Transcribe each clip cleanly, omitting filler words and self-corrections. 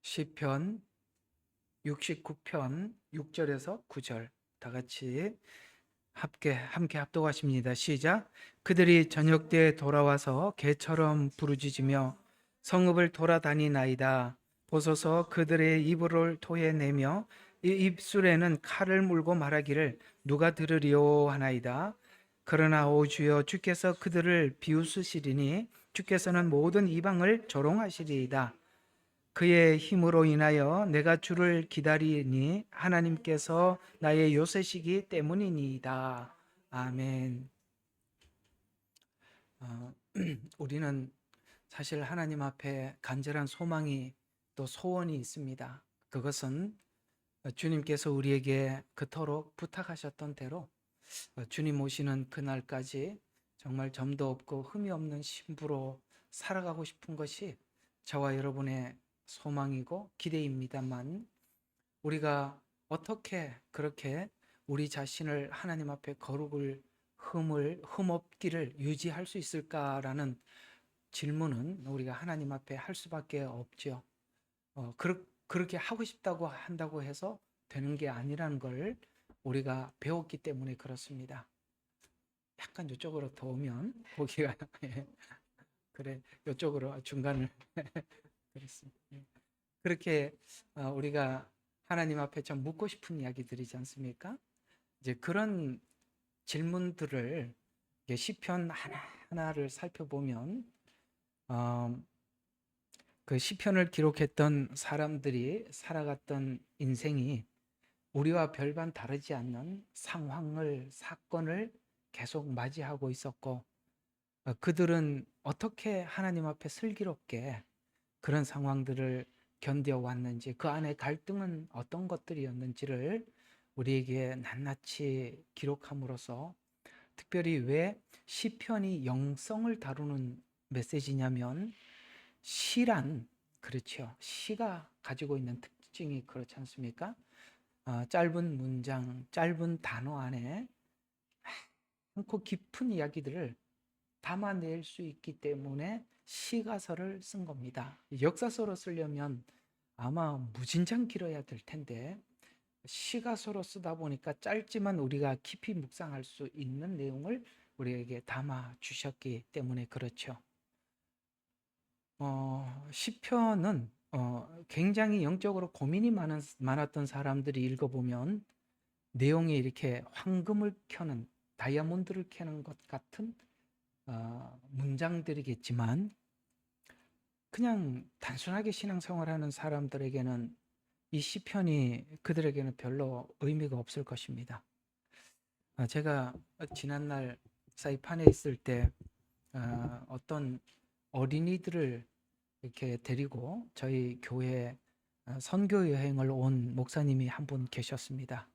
시편 69편 6절에서 9절 다 같이 함께 합독하십니다. 시작. 그들이 저녁 때에 돌아와서 개처럼 부르짖으며 성읍을 돌아다니나이다. 보소서 그들의 이불을 토해내며 이 입술에는 칼을 물고 말하기를 누가 들으리오 하나이다. 그러나 오 주여 주께서 그들을 비웃으시리니 주께서는 모든 이방을 조롱하시리이다. 그의 힘으로 인하여 내가 주를 기다리니 하나님께서 나의 요새시기 때문이니이다. 아멘. 어, 우리는 사실 하나님 앞에 간절한 소망이 또 소원이 있습니다. 그것은 주님께서 우리에게 그토록 부탁하셨던 대로 주님 오시는 그날까지 정말 점도 없고 흠이 없는 신부로 살아가고 싶은 것이 저와 여러분의 소망이고 기대입니다만, 우리가 어떻게 그렇게 우리 자신을 하나님 앞에 거룩을 흠없기를 유지할 수 있을까라는 질문은 우리가 하나님 앞에 할 수밖에 없죠. 그렇게 하고 싶다고 한다고 해서 되는 게 아니라는 걸 우리가 배웠기 때문에 그렇습니다. 약간 이쪽으로 더 오면 보기가 그래, 이쪽으로 중간을 그랬습니다. 그렇게 우리가 하나님 앞에 좀 묻고 싶은 이야기들이지 않습니까? 이제 그런 질문들을 시편 하나하나를 살펴보면 그 시편을 기록했던 사람들이 살아갔던 인생이 우리와 별반 다르지 않는 사건을 계속 맞이하고 있었고, 그들은 어떻게 하나님 앞에 슬기롭게 그런 상황들을 견뎌왔는지, 그 안에 갈등은 어떤 것들이었는지를 우리에게 낱낱이 기록함으로써, 특별히 왜 시편이 영성을 다루는 메시지냐면, 시란, 그렇죠, 시가 가지고 있는 특징이 그렇지 않습니까? 짧은 문장, 짧은 단어 안에 많고 깊은 이야기들을 담아낼 수 있기 때문에 시가서를 쓴 겁니다. 역사서로 쓰려면 아마 무진장 길어야 될 텐데, 시가서로 쓰다 보니까 짧지만 우리가 깊이 묵상할 수 있는 내용을 우리에게 담아 주셨기 때문에 그렇죠. 시편은 굉장히 영적으로 고민이 많았던 사람들이 읽어보면 내용이 이렇게 황금을 켜는, 다이아몬드를 캐는 것 같은 문장들이겠지만, 그냥 단순하게 신앙생활하는 사람들에게는 이 시편이 그들에게는 별로 의미가 없을 것입니다. 제가 지난날 사이판에 있을 때 어떤 어린이들을 이렇게 데리고 저희 교회 선교 여행을 온 목사님이 한 분 계셨습니다.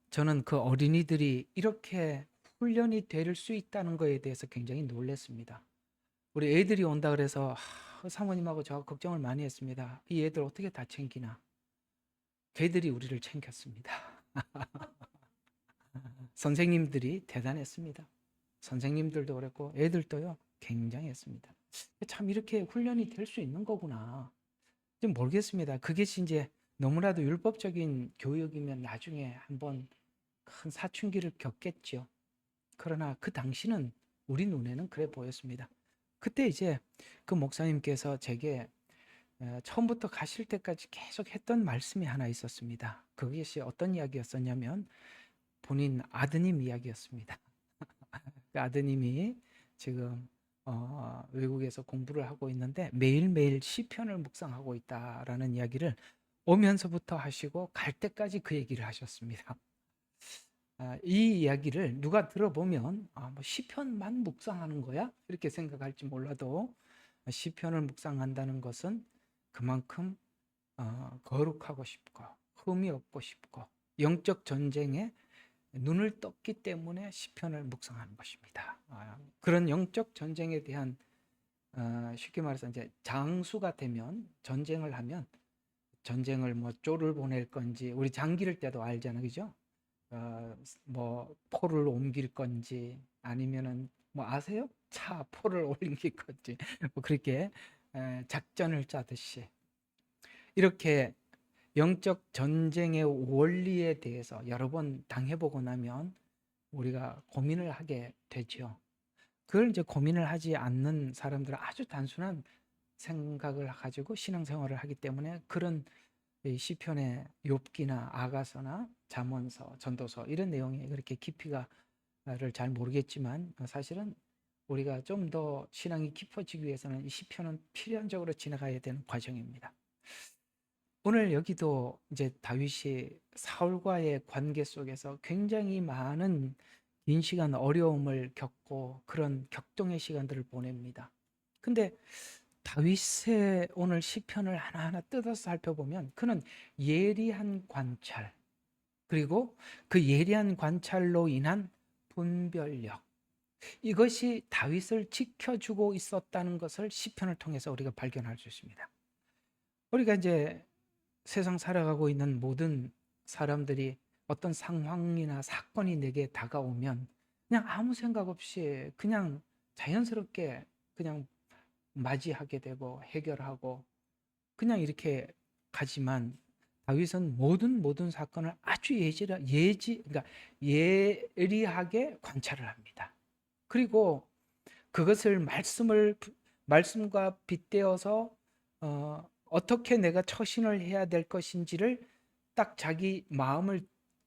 저는 그 어린이들이 이렇게 훈련이 될 수 있다는 것에 대해서 굉장히 놀랐습니다. 우리 애들이 온다 그래서 사모님하고 저 걱정을 많이 했습니다. 이 애들 어떻게 다 챙기나. 걔들이 우리를 챙겼습니다. 선생님들이 대단했습니다. 선생님들도 그랬고 애들도요, 굉장했습니다. 참 이렇게 훈련이 될 수 있는 거구나. 좀 모르겠습니다. 그게 이제 너무나도 율법적인 교육이면 나중에 한번 큰 사춘기를 겪겠죠. 그러나 그 당시는 우리 눈에는 그래 보였습니다. 그때 이제 그 목사님께서 제게 처음부터 가실 때까지 계속 했던 말씀이 하나 있었습니다. 그것이 어떤 이야기였었냐면 본인 아드님 이야기였습니다. 그 아드님이 지금 외국에서 공부를 하고 있는데 매일매일 시편을 묵상하고 있다라는 이야기를 오면서부터 하시고 갈 때까지 그 얘기를 하셨습니다. 이 이야기를 누가 들어보면 뭐 시편만 묵상하는 거야? 이렇게 생각할지 몰라도, 시편을 묵상한다는 것은 그만큼 거룩하고 싶고 흠이 없고 싶고 영적 전쟁에 눈을 떴기 때문에 시편을 묵상하는 것입니다. 그런 영적 전쟁에 대한, 쉽게 말해서 이제 장수가 되면, 전쟁을 하면, 전쟁을 뭐 쪼를 보낼 건지, 우리 장 기를 때도 알잖아요, 그죠? 뭐 포를 옮길 건지, 아니면은 뭐 아세요? 차 포를 옮길 건지 뭐 그렇게 작전을 짜듯이 이렇게 영적 전쟁의 원리에 대해서 여러 번 당해보고 나면 우리가 고민을 하게 되죠. 그걸 이제 고민을 하지 않는 사람들은 아주 단순한 생각을 가지고 신앙생활을 하기 때문에 그런 시편의 욥기나 아가서나 잠언서, 전도서 이런 내용이 그렇게 깊이가를 잘 모르겠지만 사실은 우리가 좀 더 신앙이 깊어지기 위해서는 이 시편은 필연적으로 지나가야 되는 과정입니다. 오늘 여기도 이제 다윗이 사울과의 관계 속에서 굉장히 많은 긴 시간 어려움을 겪고 그런 격동의 시간들을 보냅니다. 근데 다윗의 오늘 시편을 하나하나 뜯어서 살펴보면 그는 예리한 관찰, 그리고 그 예리한 관찰로 인한 분별력, 이것이 다윗을 지켜주고 있었다는 것을 시편을 통해서 우리가 발견할 수 있습니다. 우리가 이제 세상 살아가고 있는 모든 사람들이 어떤 상황이나 사건이 내게 다가오면 그냥 아무 생각 없이 그냥 자연스럽게 그냥 맞이하게 되고 해결하고 그냥 이렇게 가지만 다윗은 모든 사건을 아주 그러니까 예리하게 관찰을 합니다. 그리고 그것을 말씀과 빗대어서 어떻게 내가 처신을 해야 될 것인지를 딱 자기 마음을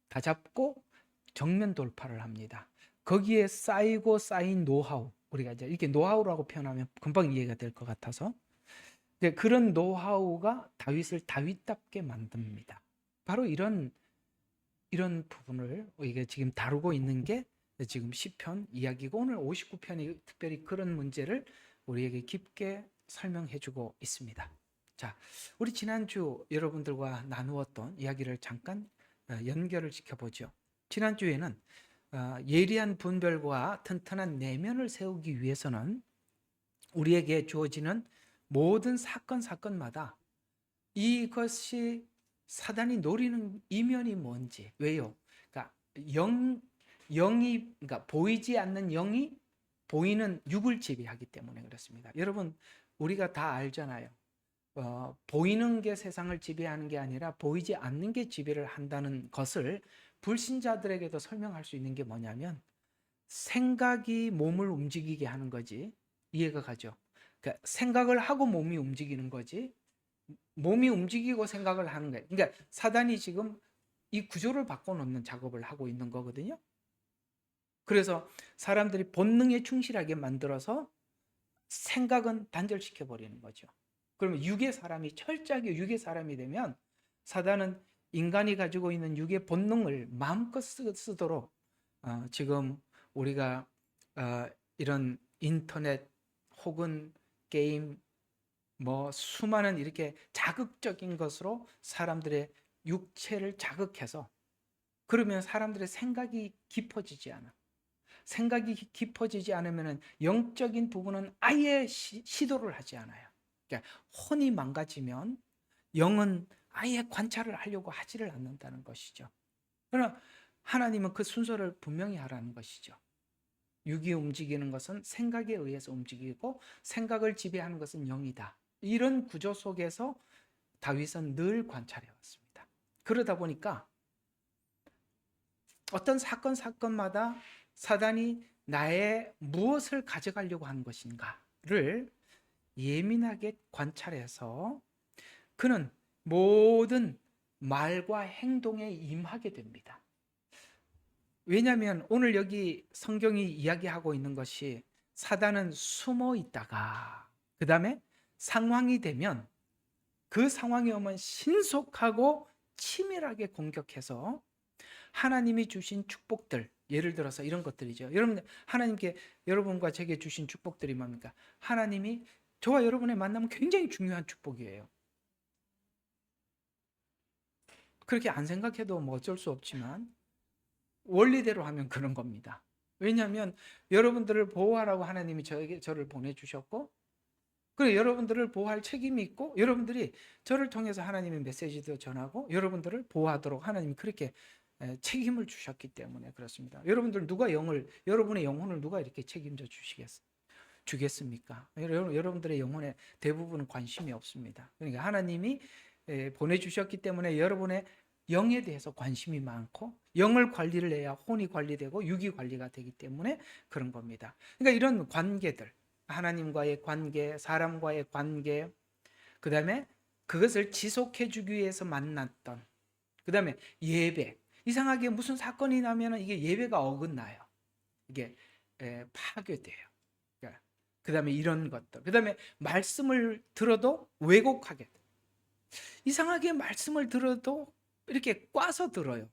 다잡고 정면 돌파를 합니다. 거기에 쌓인 노하우, 우리가 이제 이렇게 노하우라고 표현하면 금방 이해가 될 것 같아서 그런 노하우가 다윗을 다윗답게 만듭니다. 바로 이런 부분을 이게 지금 다루고 있는 게 지금 시편 이야기고 오늘 59편이 특별히 그런 문제를 우리에게 깊게 설명해 주고 있습니다. 자, 우리 지난주 여러분들과 나누었던 이야기를 잠깐 연결을 시켜보죠. 지난주에는 예리한 분별과 튼튼한 내면을 세우기 위해서는 우리에게 주어지는 모든 사건마다 이것이 사단이 노리는 이면이 뭔지, 왜요? 그러니까 그러니까 보이지 않는 영이 보이는 육을 지배하기 때문에 그렇습니다. 여러분, 우리가 다 알잖아요. 보이는 게 세상을 지배하는 게 아니라 보이지 않는 게 지배를 한다는 것을 불신자들에게도 설명할 수 있는 게 뭐냐면 생각이 몸을 움직이게 하는 거지. 이해가 가죠? 그러니까 생각을 하고 몸이 움직이는 거지. 몸이 움직이고 생각을 하는 거예요. 그러니까 사단이 지금 이 구조를 바꿔놓는 작업을 하고 있는 거거든요. 그래서 사람들이 본능에 충실하게 만들어서 생각은 단절시켜 버리는 거죠. 그러면 철저하게 육의 사람이 되면 사단은 인간이 가지고 있는 육의 본능을 마음껏 쓰도록 지금 우리가 이런 인터넷 혹은 게임 수많은 이렇게 자극적인 것으로 사람들의 육체를 자극해서 그러면 사람들의 생각이 깊어지지 않아. 생각이 깊어지지 않으면 영적인 부분은 아예 시도를 하지 않아요. 그러니까 혼이 망가지면 영은 아예 관찰을 하려고 하지를 않는다는 것이죠. 그러나 하나님은 그 순서를 분명히 하라는 것이죠. 육이 움직이는 것은 생각에 의해서 움직이고 생각을 지배하는 것은 영이다. 이런 구조 속에서 다윗은 늘 관찰해 왔습니다. 그러다 보니까 어떤 사건마다 사단이 나의 무엇을 가져가려고 하는 것인가를 예민하게 관찰해서 그는 모든 말과 행동에 임하게 됩니다. 왜냐하면 오늘 여기 성경이 이야기하고 있는 것이 사단은 숨어 있다가 그 다음에 상황이 되면 그 상황이 오면 신속하고 치밀하게 공격해서 하나님이 주신 축복들, 예를 들어서 이런 것들이죠. 하나님께 여러분과 제게 주신 축복들이 뭡니까? 하나님이 저와 여러분의 만남은 굉장히 중요한 축복이에요. 그렇게 안 생각해도 어쩔 수 없지만 원리대로 하면 그런 겁니다. 왜냐하면 여러분들을 보호하라고 하나님이 저를 보내주셨고 그리고 여러분들을 보호할 책임이 있고 여러분들이 저를 통해서 하나님의 메시지도 전하고 여러분들을 보호하도록 하나님이 그렇게 책임을 주셨기 때문에 그렇습니다. 여러분의 영혼을 누가 이렇게 책임져 주겠습니까? 여러분들의 영혼에 대부분은 관심이 없습니다. 그러니까 하나님이 보내주셨기 때문에 여러분의 영에 대해서 관심이 많고, 영을 관리를 해야 혼이 관리되고 육이 관리가 되기 때문에 그런 겁니다. 그러니까 이런 관계들, 하나님과의 관계, 사람과의 관계, 그 다음에 그것을 지속해 주기 위해서 만났던, 그 다음에 예배. 이상하게 무슨 사건이 나면 이게 예배가 어긋나요. 이게 파괴돼요. 그 다음에 이런 것들. 그 다음에 말씀을 들어도 왜곡하게 돼요. 이상하게 말씀을 들어도 이렇게 꽈서 들어요.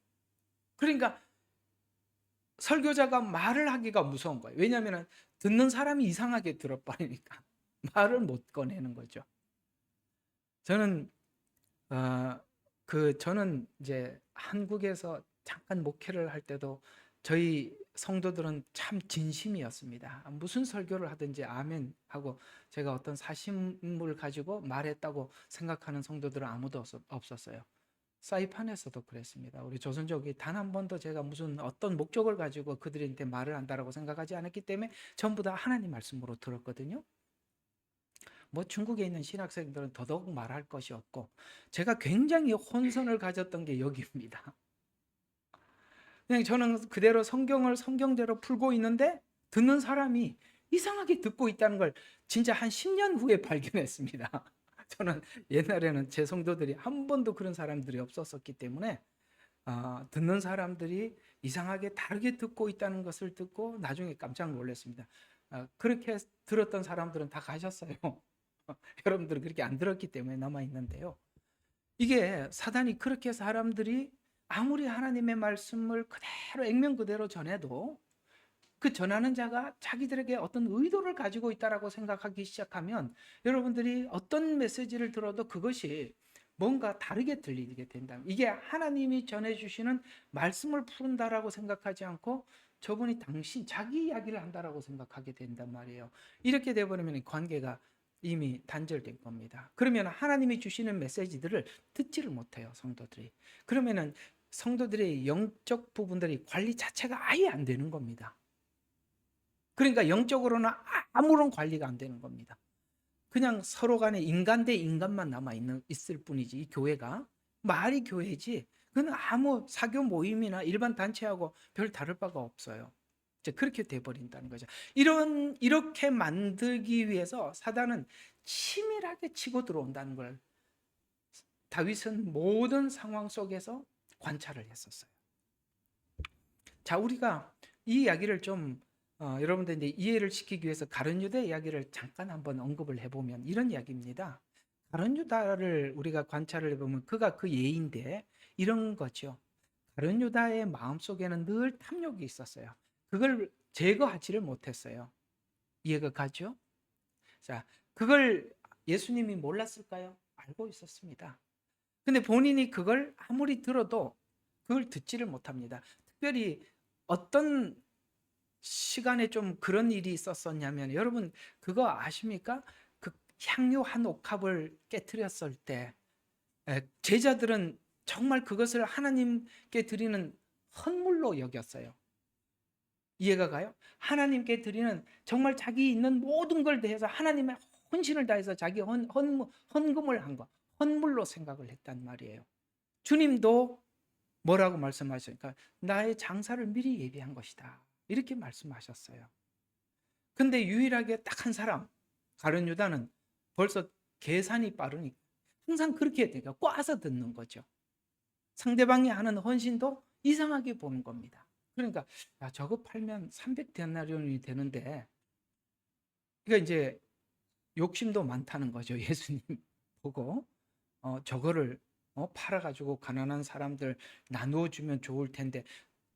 그러니까 설교자가 말을 하기가 무서운 거예요. 왜냐하면 듣는 사람이 이상하게 들어버리니까 말을 못 꺼내는 거죠. 저는 저는 이제 한국에서 잠깐 목회를 할 때도 저희 성도들은 참 진심이었습니다. 무슨 설교를 하든지 아멘 하고, 제가 어떤 사심을 가지고 말했다고 생각하는 성도들은 아무도 없었어요. 사이판에서도 그랬습니다. 우리 조선족이 단 한 번도 제가 무슨 어떤 목적을 가지고 그들한테 말을 한다라고 생각하지 않았기 때문에 전부 다 하나님 말씀으로 들었거든요. 뭐 중국에 있는 신학생들은 더더욱 말할 것이 없고, 제가 굉장히 혼선을 가졌던 게 여기입니다. 그냥 저는 그대로 성경대로 풀고 있는데 듣는 사람이 이상하게 듣고 있다는 걸 진짜 한 10년 후에 발견했습니다. 저는 옛날에는 제 성도들이 한 번도 그런 사람들이 없었기 때문에 듣는 사람들이 이상하게 다르게 듣고 있다는 것을 듣고 나중에 깜짝 놀랐습니다. 그렇게 들었던 사람들은 다 가셨어요. 여러분들은 그렇게 안 들었기 때문에 남아있는데요. 이게 사단이 그렇게 사람들이 아무리 하나님의 말씀을 그대로 액면 그대로 전해도 그 전하는 자가 자기들에게 어떤 의도를 가지고 있다라고 생각하기 시작하면 여러분들이 어떤 메시지를 들어도 그것이 뭔가 다르게 들리게 된다. 이게 하나님이 전해주시는 말씀을 푸른다라고 생각하지 않고 저분이 자기 이야기를 한다라고 생각하게 된단 말이에요. 이렇게 되어버리면 관계가 이미 단절된 겁니다. 그러면 하나님이 주시는 메시지들을 듣지를 못해요, 성도들이. 그러면은 성도들의 영적 부분들이 관리 자체가 아예 안 되는 겁니다. 그러니까 영적으로는 아무런 관리가 안 되는 겁니다. 그냥 서로 간에 인간 대 인간만 있을 뿐이지, 이 교회가 말이 교회지 그건 아무 사교 모임이나 일반 단체하고 별 다를 바가 없어요. 이제 그렇게 돼버린다는 거죠. 이렇게 만들기 위해서 사단은 치밀하게 치고 들어온다는 걸 다윗은 모든 상황 속에서 관찰을 했었어요. 자, 우리가 이 이야기를 좀 여러분들 이해를 시키기 위해서 가룟 유다 이야기를 잠깐 한번 언급을 해보면 이런 이야기입니다. 가룟 유다를 우리가 관찰을 해보면 그가 그 예인데 이런 거죠. 가룟 유다의 마음속에는 늘 탐욕이 있었어요. 그걸 제거하지를 못했어요. 이해가 가죠? 자, 그걸 예수님이 몰랐을까요? 알고 있었습니다. 근데 본인이 그걸 아무리 들어도 그걸 듣지를 못합니다. 특별히 어떤 시간에 좀 그런 일이 있었었냐면, 여러분 그거 아십니까? 그 향유 한 옥합을 깨뜨렸을 때 제자들은 정말 그것을 하나님께 드리는 헌물로 여겼어요. 이해가 가요? 하나님께 드리는 정말 자기 있는 모든 걸 대해서 하나님의 헌신을 다해서 자기 헌금을 한 거, 헌물로 생각을 했단 말이에요. 주님도 뭐라고 말씀하셨습니까? 나의 장사를 미리 예비한 것이다, 이렇게 말씀하셨어요. 근데 유일하게 딱 한 사람, 가룟 유다는 벌써 계산이 빠르니까 항상 그렇게 되니까 꽈서 듣는 거죠. 상대방이 하는 헌신도 이상하게 보는 겁니다. 그러니까 저거 팔면 300데나리온이 되는데, 그러니까 이제 욕심도 많다는 거죠. 예수님 보고 저거를 팔아가지고 가난한 사람들 나누어 주면 좋을 텐데,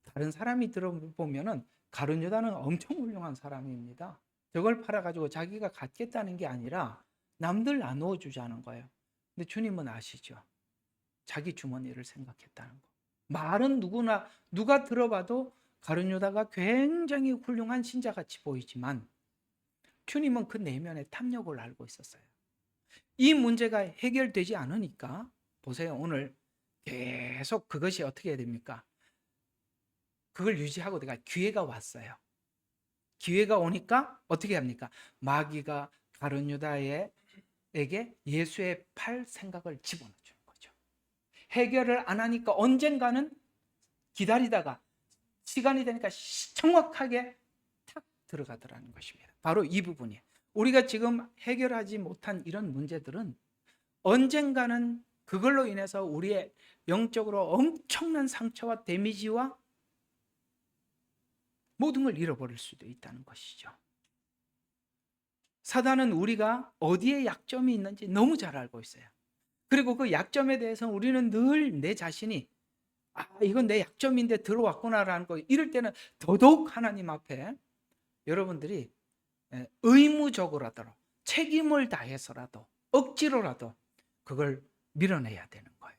다른 사람이 들어보면은 가룟 유다는 엄청 훌륭한 사람입니다. 저걸 팔아가지고 자기가 갖겠다는 게 아니라 남들 나누어 주자는 거예요. 근데 주님은 아시죠? 자기 주머니를 생각했다는 거. 말은 누가 들어봐도 가룟 유다가 굉장히 훌륭한 신자같이 보이지만 주님은 그 내면의 탐욕을 알고 있었어요. 이 문제가 해결되지 않으니까 보세요. 오늘 계속 그것이 어떻게 해야 됩니까? 그걸 유지하고 내가 기회가 왔어요. 기회가 오니까 어떻게 합니까? 마귀가 가룟 유다에게 예수의 팔 생각을 집어넣어주는 거예요. 해결을 안 하니까 언젠가는 기다리다가 시간이 되니까 정확하게 탁 들어가더라는 것입니다. 바로 이 부분이에요. 우리가 지금 해결하지 못한 이런 문제들은 언젠가는 그걸로 인해서 우리의 영적으로 엄청난 상처와 데미지와 모든 걸 잃어버릴 수도 있다는 것이죠. 사단은 우리가 어디에 약점이 있는지 너무 잘 알고 있어요. 그리고 그 약점에 대해서 우리는 늘 내 자신이 이건 내 약점인데 들어왔구나라는 거, 이럴 때는 더더욱 하나님 앞에 여러분들이 의무적으로라도 책임을 다해서라도 억지로라도 그걸 밀어내야 되는 거예요.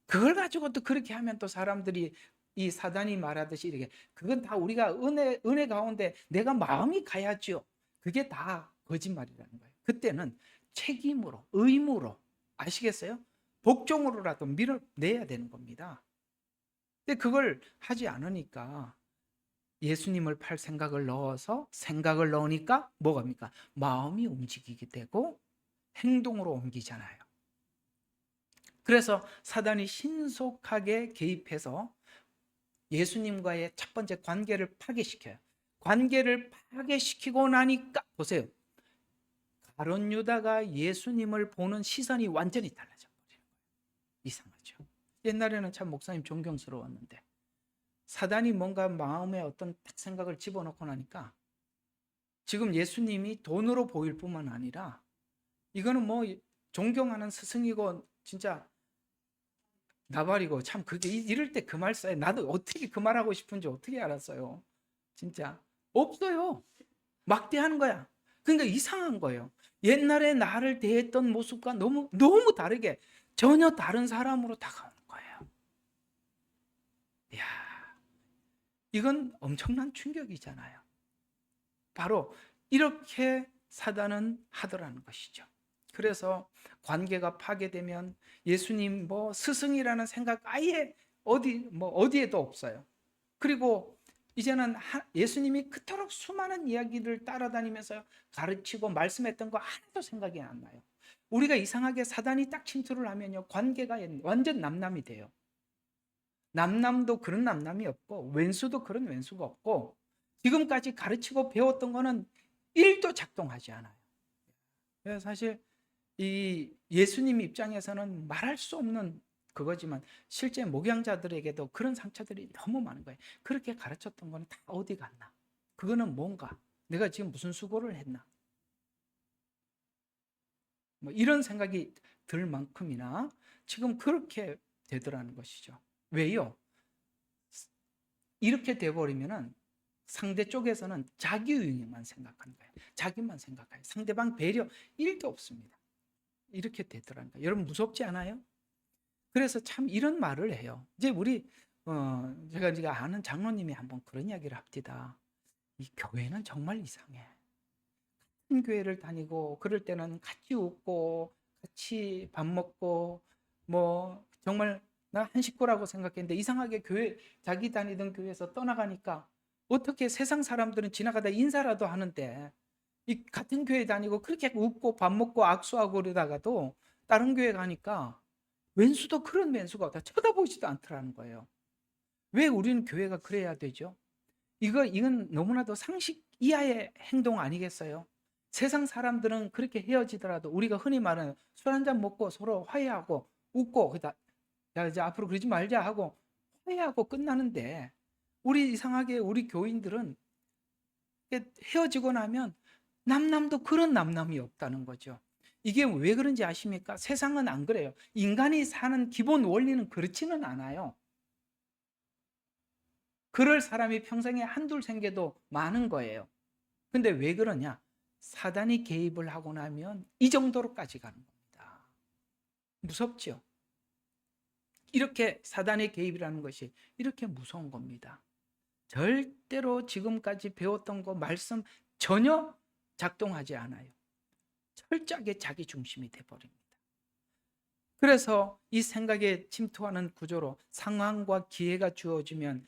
그걸 가지고 또 그렇게 하면 또 사람들이 이 사단이 말하듯이 이렇게, 그건 다 우리가 은혜 가운데 내가 마음이 가야죠. 그게 다 거짓말이라는 거예요. 그때는 책임으로, 의무로, 아시겠어요? 복종으로라도 밀어내야 되는 겁니다. 근데 그걸 하지 않으니까 예수님을 팔 생각을 넣으니까 뭐가 됩니까? 마음이 움직이게 되고 행동으로 옮기잖아요. 그래서 사단이 신속하게 개입해서 예수님과의 첫 번째 관계를 파괴시켜요. 관계를 파괴시키고 나니까 보세요. 가룟 유다가 예수님을 보는 시선이 완전히 달라져 버려요. 이상하죠. 옛날에는 참 목사님 존경스러웠는데 사단이 뭔가 마음에 어떤 생각을 집어넣고 나니까 지금 예수님이 돈으로 보일 뿐만 아니라 이거는 뭐 존경하는 스승이고 진짜 나발이고, 참 그게 이럴 때 그 말 써요. 나도 어떻게 그 말하고 싶은지 어떻게 알았어요. 진짜 없어요. 막대하는 거야. 그러니까 이상한 거예요. 옛날에 나를 대했던 모습과 너무 다르게 전혀 다른 사람으로 다가오는 거예요. 이야, 이건 엄청난 충격이잖아요. 바로 이렇게 사단은 하더라는 것이죠. 그래서 관계가 파괴되면 예수님 스승이라는 생각 아예 어디에도 없어요. 그리고 이제는 예수님이 그토록 수많은 이야기를 따라다니면서 가르치고 말씀했던 거 하나도 생각이 안 나요. 우리가 이상하게 사단이 딱 침투를 하면요, 관계가 완전 남남이 돼요. 남남도 그런 남남이 없고 왼수도 그런 왼수가 없고 지금까지 가르치고 배웠던 거는 1도 작동하지 않아요. 그래서 사실 이 예수님 입장에서는 말할 수 없는 그거지만 실제 목양자들에게도 그런 상처들이 너무 많은 거예요. 그렇게 가르쳤던 건 다 어디 갔나? 그거는 뭔가 내가 지금 무슨 수고를 했나? 이런 생각이 들 만큼이나 지금 그렇게 되더라는 것이죠. 왜요? 이렇게 돼버리면은 상대 쪽에서는 자기 유익만 생각하는 거예요. 자기만 생각해요. 상대방 배려 1도 없습니다. 이렇게 되더라는 거예요. 여러분 무섭지 않아요? 그래서 참 이런 말을 해요. 이제 제가 아는 장로님이 한번 그런 이야기를 합니다. 이 교회는 정말 이상해. 같은 교회를 다니고 그럴 때는 같이 웃고 같이 밥 먹고 정말 나 한 식구라고 생각했는데 이상하게 자기 다니던 교회에서 떠나가니까 어떻게 세상 사람들은 지나가다 인사라도 하는데 이 같은 교회 다니고 그렇게 웃고 밥 먹고 악수하고 그러다가도 다른 교회 가니까 왼수도 그런 왼수가 없다. 쳐다보지도 않더라는 거예요. 왜 우리는 교회가 그래야 되죠? 이건 너무나도 상식 이하의 행동 아니겠어요? 세상 사람들은 그렇게 헤어지더라도 우리가 흔히 말하는 술 한잔 먹고 서로 화해하고 웃고 야, 이제 앞으로 그러지 말자 하고 화해하고 끝나는데 우리 이상하게 우리 교인들은 헤어지고 나면 남남도 그런 남남이 없다는 거죠. 이게 왜 그런지 아십니까? 세상은 안 그래요. 인간이 사는 기본 원리는 그렇지는 않아요. 그럴 사람이 평생에 한둘 생겨도 많은 거예요. 근데 왜 그러냐? 사단이 개입을 하고 나면 이 정도로까지 가는 겁니다. 무섭죠? 이렇게 사단의 개입이라는 것이 이렇게 무서운 겁니다. 절대로 지금까지 배웠던 거 말씀 전혀 작동하지 않아요. 철저하게 자기 중심이 돼버립니다. 그래서 이 생각에 침투하는 구조로 상황과 기회가 주어지면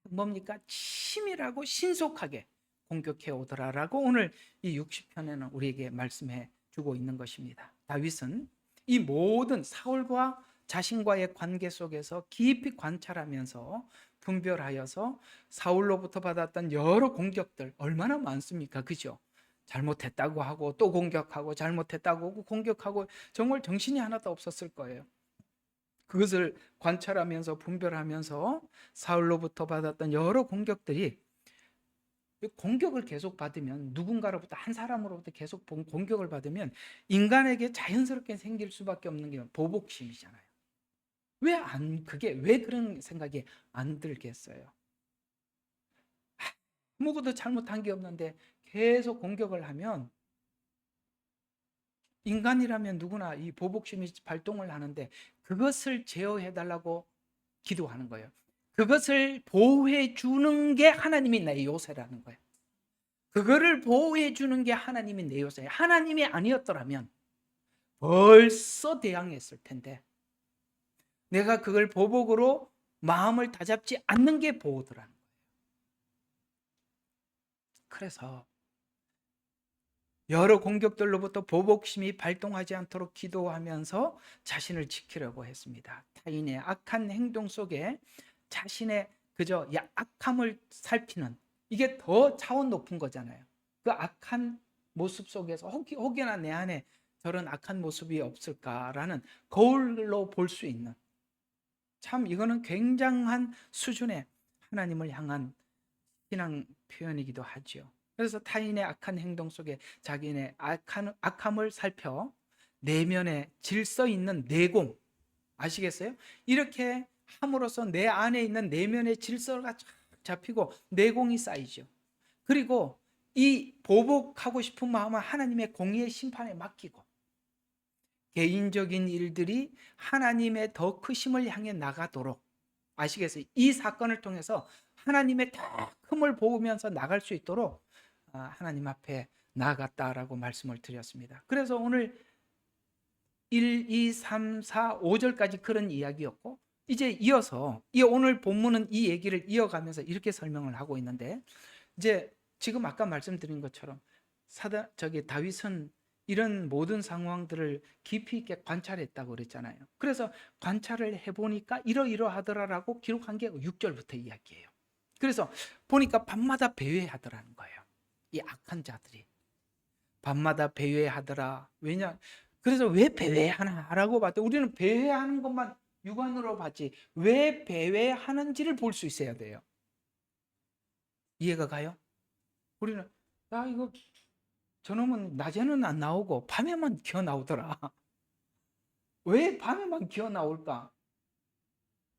뭡니까? 치밀하고 신속하게 공격해 오더라라고 오늘 이 60편에는 우리에게 말씀해 주고 있는 것입니다. 다윗은 이 모든 사울과 자신과의 관계 속에서 깊이 관찰하면서 분별하여서 사울로부터 받았던 여러 공격들 얼마나 많습니까? 그죠? 잘못했다고 하고 또 공격하고 잘못했다고 하고 공격하고 정말 정신이 하나도 없었을 거예요. 그것을 관찰하면서 분별하면서 사울로부터 받았던 여러 공격들이, 공격을 계속 받으면, 누군가로부터 한 사람으로부터 계속 공격을 받으면 인간에게 자연스럽게 생길 수밖에 없는 게 보복심이잖아요. 왜 그런 생각이 안 들겠어요? 아무것도 잘못한 게 없는데 계속 공격을 하면, 인간이라면 누구나 이 보복심이 발동을 하는데 그것을 제어해 달라고 기도하는 거예요. 그것을 보호해 주는 게 하나님이 내 요새라는 거예요. 그거를 보호해 주는 게 하나님이 내 요새예요. 하나님이 아니었더라면 벌써 대항했을 텐데, 내가 그걸 보복으로 마음을 다잡지 않는 게 보호더라는 거예요. 그래서 여러 공격들로부터 보복심이 발동하지 않도록 기도하면서 자신을 지키려고 했습니다. 타인의 악한 행동 속에 자신의 그저 악함을 살피는, 이게 더 차원 높은 거잖아요. 그 악한 모습 속에서 혹여나 내 안에 저런 악한 모습이 없을까라는 거울로 볼 수 있는, 참 이거는 굉장한 수준의 하나님을 향한 신앙 표현이기도 하죠. 그래서 타인의 악한 행동 속에 자기의 악함을 살펴 내면에 질서 있는 내공, 아시겠어요? 이렇게 함으로써 내 안에 있는 내면의 질서가 잡히고 내공이 쌓이죠. 그리고 이 보복하고 싶은 마음은 하나님의 공의의 심판에 맡기고, 개인적인 일들이 하나님의 더 크심을 향해 나가도록, 아시겠어요? 이 사건을 통해서 하나님의 더 큼을 보면서 나갈 수 있도록 하나님 앞에 나아갔다라고 말씀을 드렸습니다. 그래서 오늘 1, 2, 3, 4, 5절까지 그런 이야기였고, 이제 이어서 이 오늘 본문은 이 얘기를 이어가면서 이렇게 설명을 하고 있는데, 이제 지금 아까 말씀드린 것처럼 다윗은 이런 모든 상황들을 깊이 있게 관찰했다고 그랬잖아요. 그래서 관찰을 해보니까 이러이러하더라라고 기록한 게 6절부터 이야기예요. 그래서 보니까 밤마다 배회하더라는 거예요. 이 악한 자들이 밤마다 배회하더라. 그래서 왜 배회하나라고 봤더니, 우리는 배회하는 것만 육안으로 봤지 왜 배회하는지를 볼 수 있어야 돼요. 이해가 가요? 우리는 이거 저놈은 낮에는 안 나오고 밤에만 기어 나오더라. 왜 밤에만 기어 나올까?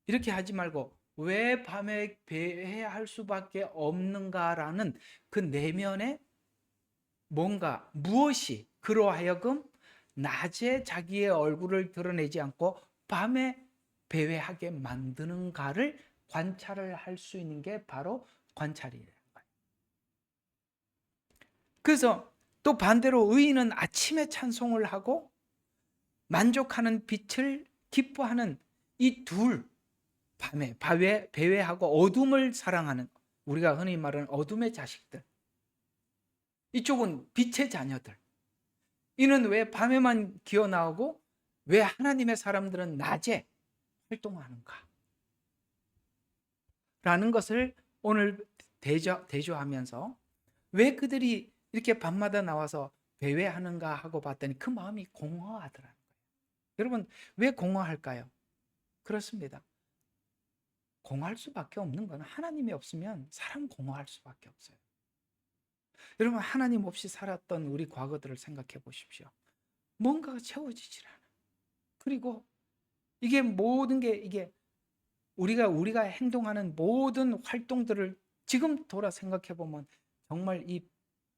이렇게 하지 말고 왜 밤에 배회할 수밖에 없는가라는 그 내면에 뭔가, 무엇이 그로 하여금 낮에 자기의 얼굴을 드러내지 않고 밤에 배회하게 만드는가를 관찰을 할 수 있는 게 바로 관찰이에요. 그래서 또 반대로 의인은 아침에 찬송을 하고 만족하는 빛을 기뻐하는, 이 둘, 밤에 배회하고 어둠을 사랑하는, 우리가 흔히 말하는 어둠의 자식들, 이쪽은 빛의 자녀들. 이는 왜 밤에만 기어 나오고 왜 하나님의 사람들은 낮에 활동하는가? 라는 것을 오늘 대조하면서, 왜 그들이 이렇게 밤마다 나와서 배회하는가 하고 봤더니 그 마음이 공허하더라는 거예요. 여러분, 왜 공허할까요? 그렇습니다. 공허할 수밖에 없는 건, 하나님이 없으면 사람 공허할 수밖에 없어요. 여러분, 하나님 없이 살았던 우리 과거들을 생각해 보십시오. 뭔가가 채워지질 않아. 그리고 이게 모든 게, 이게 우리가 행동하는 모든 활동들을 지금 돌아 생각해 보면 정말 이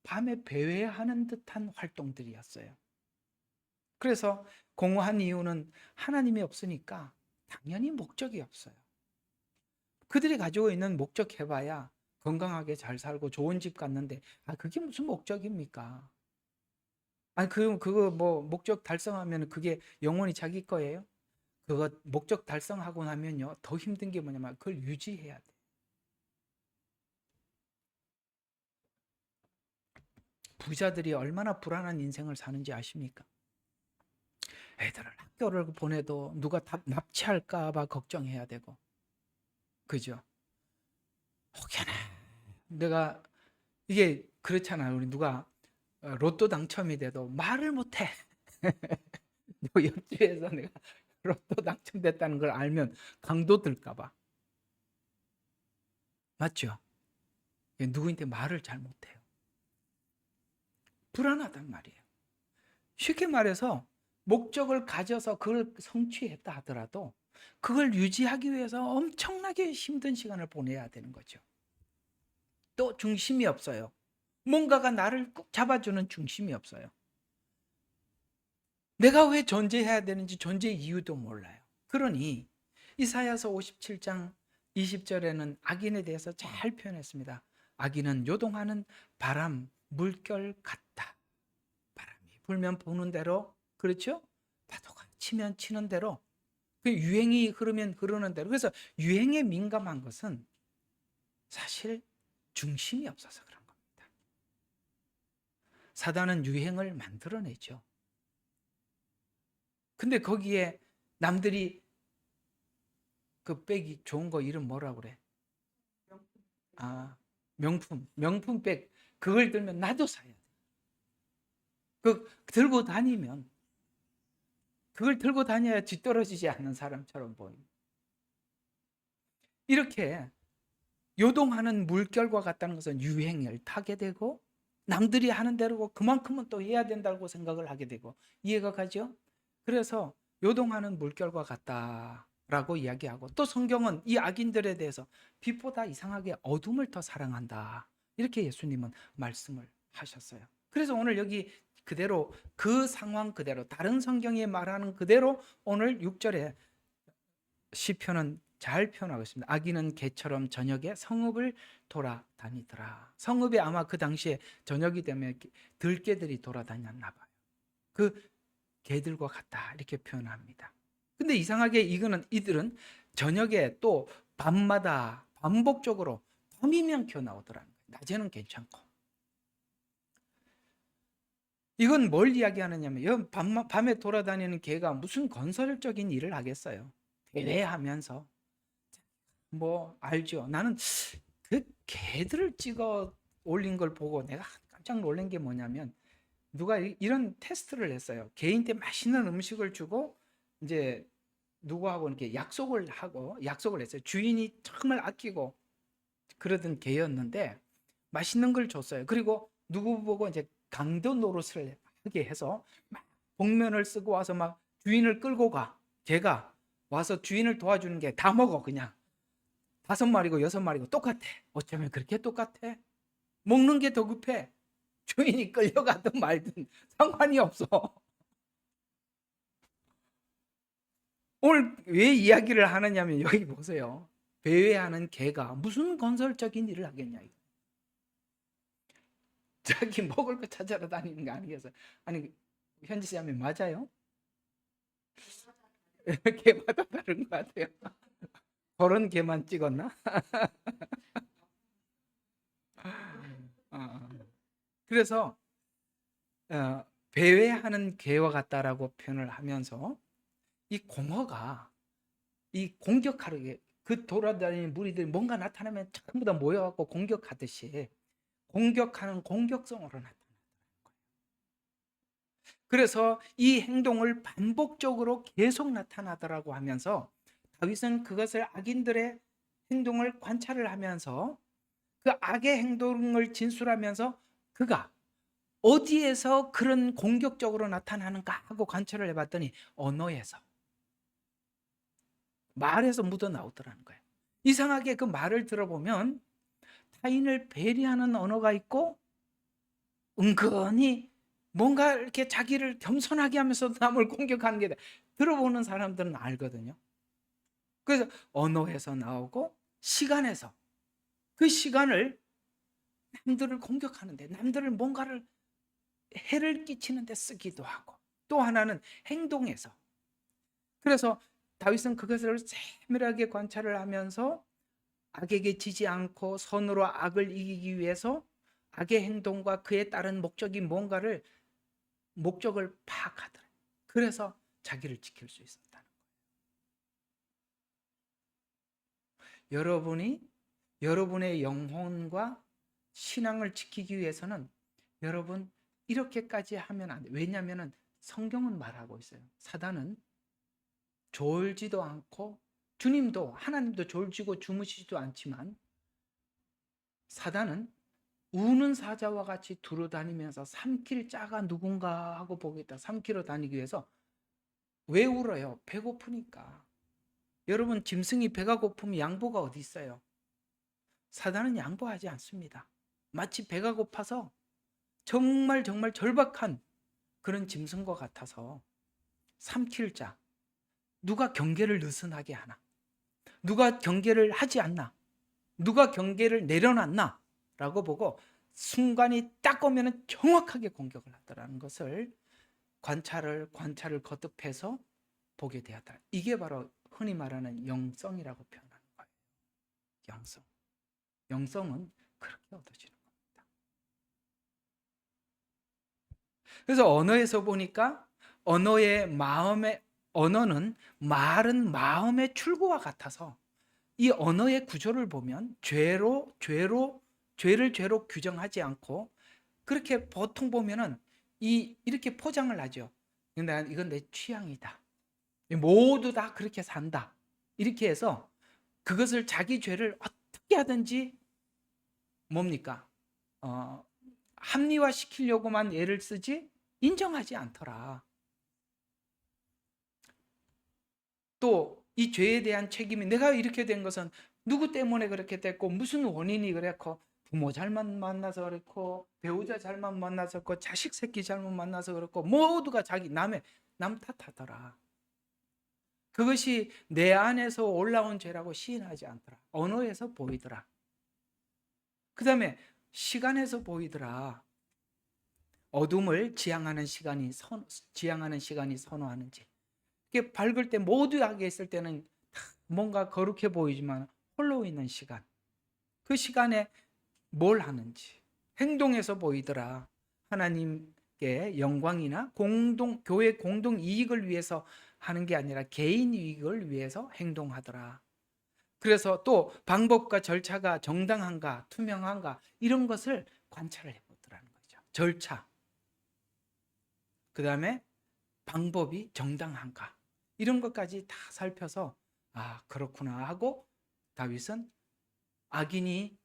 밤에 배회하는 듯한 활동들이었어요. 그래서 공허한 이유는 하나님이 없으니까 당연히 목적이 없어요. 그들이 가지고 있는 목적 해봐야 건강하게 잘 살고 좋은 집 갔는데, 그게 무슨 목적입니까? 그거 뭐 목적 달성하면 그게 영원히 자기 거예요? 그거 목적 달성하고 나면요, 더 힘든 게 뭐냐면 그걸 유지해야 돼. 부자들이 얼마나 불안한 인생을 사는지 아십니까? 애들을 학교를 보내도 누가 납치할까 봐 걱정해야 되고, 그죠? 혹여나 내가 이게 그렇잖아요. 우리 누가 로또 당첨이 돼도 말을 못해. 옆집에서 내가 로또 당첨됐다는 걸 알면 강도 들까 봐. 맞죠? 누구한테 말을 잘 못해요. 불안하단 말이에요. 쉽게 말해서 목적을 가져서 그걸 성취했다 하더라도 그걸 유지하기 위해서 엄청나게 힘든 시간을 보내야 되는 거죠. 또 중심이 없어요. 뭔가가 나를 꼭 잡아주는 중심이 없어요. 내가 왜 존재해야 되는지 존재 이유도 몰라요. 그러니 이사야서 57장 20절에는 악인에 대해서 잘 표현했습니다. 악인은 요동하는 바람, 물결 같다. 바람이 불면 부는 대로, 그렇죠? 파도가 치면 치는 대로, 그 유행이 흐르면 흐르는 대로. 그래서 유행에 민감한 것은 사실 중심이 없어서 그런 겁니다. 사단은 유행을 만들어내죠. 근데 거기에 남들이 그 백이 좋은 거 이름 뭐라 그래? 아, 명품 백. 그걸 들면 나도 사야 돼. 그 들고 다니면 그걸 들고 다녀야 뒤떨어지지 않는 사람처럼 보입니다. 이렇게 요동하는 물결과 같다는 것은 유행을 타게 되고 남들이 하는 대로 그만큼은 또 해야 된다고 생각을 하게 되고, 이해가 가죠? 그래서 요동하는 물결과 같다라고 이야기하고, 또 성경은 이 악인들에 대해서 빛보다 이상하게 어둠을 더 사랑한다, 이렇게 예수님은 말씀을 하셨어요. 그래서 오늘 여기 그대로 그 상황 그대로 다른 성경에 말하는 그대로 오늘 6절에 시편은 잘 표현하고 있습니다. 악인은 개처럼 저녁에 성읍을 돌아다니더라. 성읍에 아마 그 당시에 저녁이 되면 들개들이 돌아다녔나 봐요. 그 개들과 같다, 이렇게 표현합니다. 근데 이상하게 이들은 저녁에 또 밤마다 반복적으로, 밤이면 겨 나오더라는 거예요. 낮에는 괜찮고. 이건 뭘 이야기하느냐면 밤에 돌아다니는 개가 무슨 건설적인 일을 하겠어요. 대회하면서 뭐 알죠. 나는 그 개들을 찍어 올린 걸 보고 내가 깜짝 놀란 게 뭐냐면, 누가 이런 테스트를 했어요. 개인한테 맛있는 음식을 주고 이제 누구하고 이렇게 약속을 했어요. 주인이 정말 아끼고 그러던 개였는데 맛있는 걸 줬어요. 그리고 누구 보고 이제 강도 노릇을 하게 해서 막 복면을 쓰고 와서 막 주인을 끌고 가. 개가 와서 주인을 도와주는 게 다 먹어. 그냥 5마리고 6마리고 똑같아. 어쩌면 그렇게 똑같아? 먹는 게 더 급해. 주인이 끌려가든 말든 상관이 없어. 오늘 왜 이야기를 하느냐면 여기 보세요. 배회하는 개가 무슨 건설적인 일을 하겠냐. 자기 먹을 거 찾아러 다니는 거 아니겠어요? 아니, 현지 씨 하면 맞아요? 개마다 다른 것 같아요. 그런 개만 찍었나? 그래서 배회하는 개와 같다라고 표현을 하면서 이 공허가 이 공격하게 그 돌아다니는 무리들이 뭔가 나타나면 전부 다 모여갖고 공격하듯이 공격하는 공격성으로 나타나는 거예요. 그래서 이 행동을 반복적으로 계속 나타나더라고 하면서 다윗은 그것을 악인들의 행동을 관찰을 하면서 그 악의 행동을 진술하면서 그가 어디에서 그런 공격적으로 나타나는가 하고 관찰을 해봤더니 언어에서, 말에서 묻어 나오더라는 거예요. 이상하게 그 말을 들어보면 타인을 배려하는 언어가 있고 은근히 뭔가 이렇게 자기를 겸손하게 하면서 남을 공격하는 게 들어보는 사람들은 알거든요. 그래서 언어에서 나오고 시간에서, 그 시간을 남들을 공격하는데, 남들을 뭔가를 해를 끼치는 데 쓰기도 하고, 또 하나는 행동에서. 그래서 다윗은 그것을 세밀하게 관찰을 하면서 악에게 지지 않고 선으로 악을 이기기 위해서 악의 행동과 그에 따른 목적이 뭔가를 목적을 파악하더라. 그래서 자기를 지킬 수 있었다는 거예요. 여러분의 영혼과 신앙을 지키기 위해서는 여러분 이렇게까지 하면 안 돼요. 왜냐하면 성경은 말하고 있어요. 사단은 졸지도 않고 주님도 하나님도 졸지고 주무시지도 않지만 사단은 우는 사자와 같이 두루다니면서 삼킬 자가 누군가 하고 보겠다. 삼키러 다니기 위해서 왜 울어요? 배고프니까. 여러분 짐승이 배가 고프면 양보가 어디 있어요? 사단은 양보하지 않습니다. 마치 배가 고파서 정말 절박한 그런 짐승과 같아서 삼킬 자, 누가 경계를 느슨하게 하나, 누가 경계를 하지 않나, 누가 경계를 내려놨나 라고 보고 순간이 딱 오면 정확하게 공격을 하더라는 것을 관찰을 거듭해서 보게 되었다. 이게 바로 흔히 말하는 영성이라고 표현하는 거예요. 영성은 그렇게 얻어지는 겁니다. 그래서 언어에서 보니까 언어는 말은 마음의 출구와 같아서 이 언어의 구조를 보면 죄를 죄로 규정하지 않고 그렇게 보통 보면은 이렇게 포장을 하죠. 근데 이건 내 취향이다. 모두 다 그렇게 산다. 이렇게 해서 그것을 자기 죄를 어떻게 하든지 뭡니까? 합리화시키려고만 애를 쓰지 인정하지 않더라. 또 이 죄에 대한 책임이 내가 이렇게 된 것은 누구 때문에 그렇게 됐고 무슨 원인이 그랬고 부모 잘못 만나서 그렇고 배우자 잘못 만나서 그렇고 자식 새끼 잘못 만나서 그렇고 모두가 남 탓하더라. 그것이 내 안에서 올라온 죄라고 시인하지 않더라. 언어에서 보이더라. 그 다음에 시간에서 보이더라. 어둠을 지향하는 시간이 선호하는지. 이게 밝을 때 모두하게 있을 때는 뭔가 거룩해 보이지만 홀로 있는 시간. 그 시간에 뭘 하는지 행동에서 보이더라. 하나님께 영광이나 교회 공동 이익을 위해서 하는 게 아니라 개인 이익을 위해서 행동하더라. 그래서 또 방법과 절차가 정당한가 투명한가 이런 것을 관찰을 해보더라는 거죠. 절차, 그 다음에 방법이 정당한가 이런 것까지 다 살펴서 그렇구나 하고 다윗은 악인이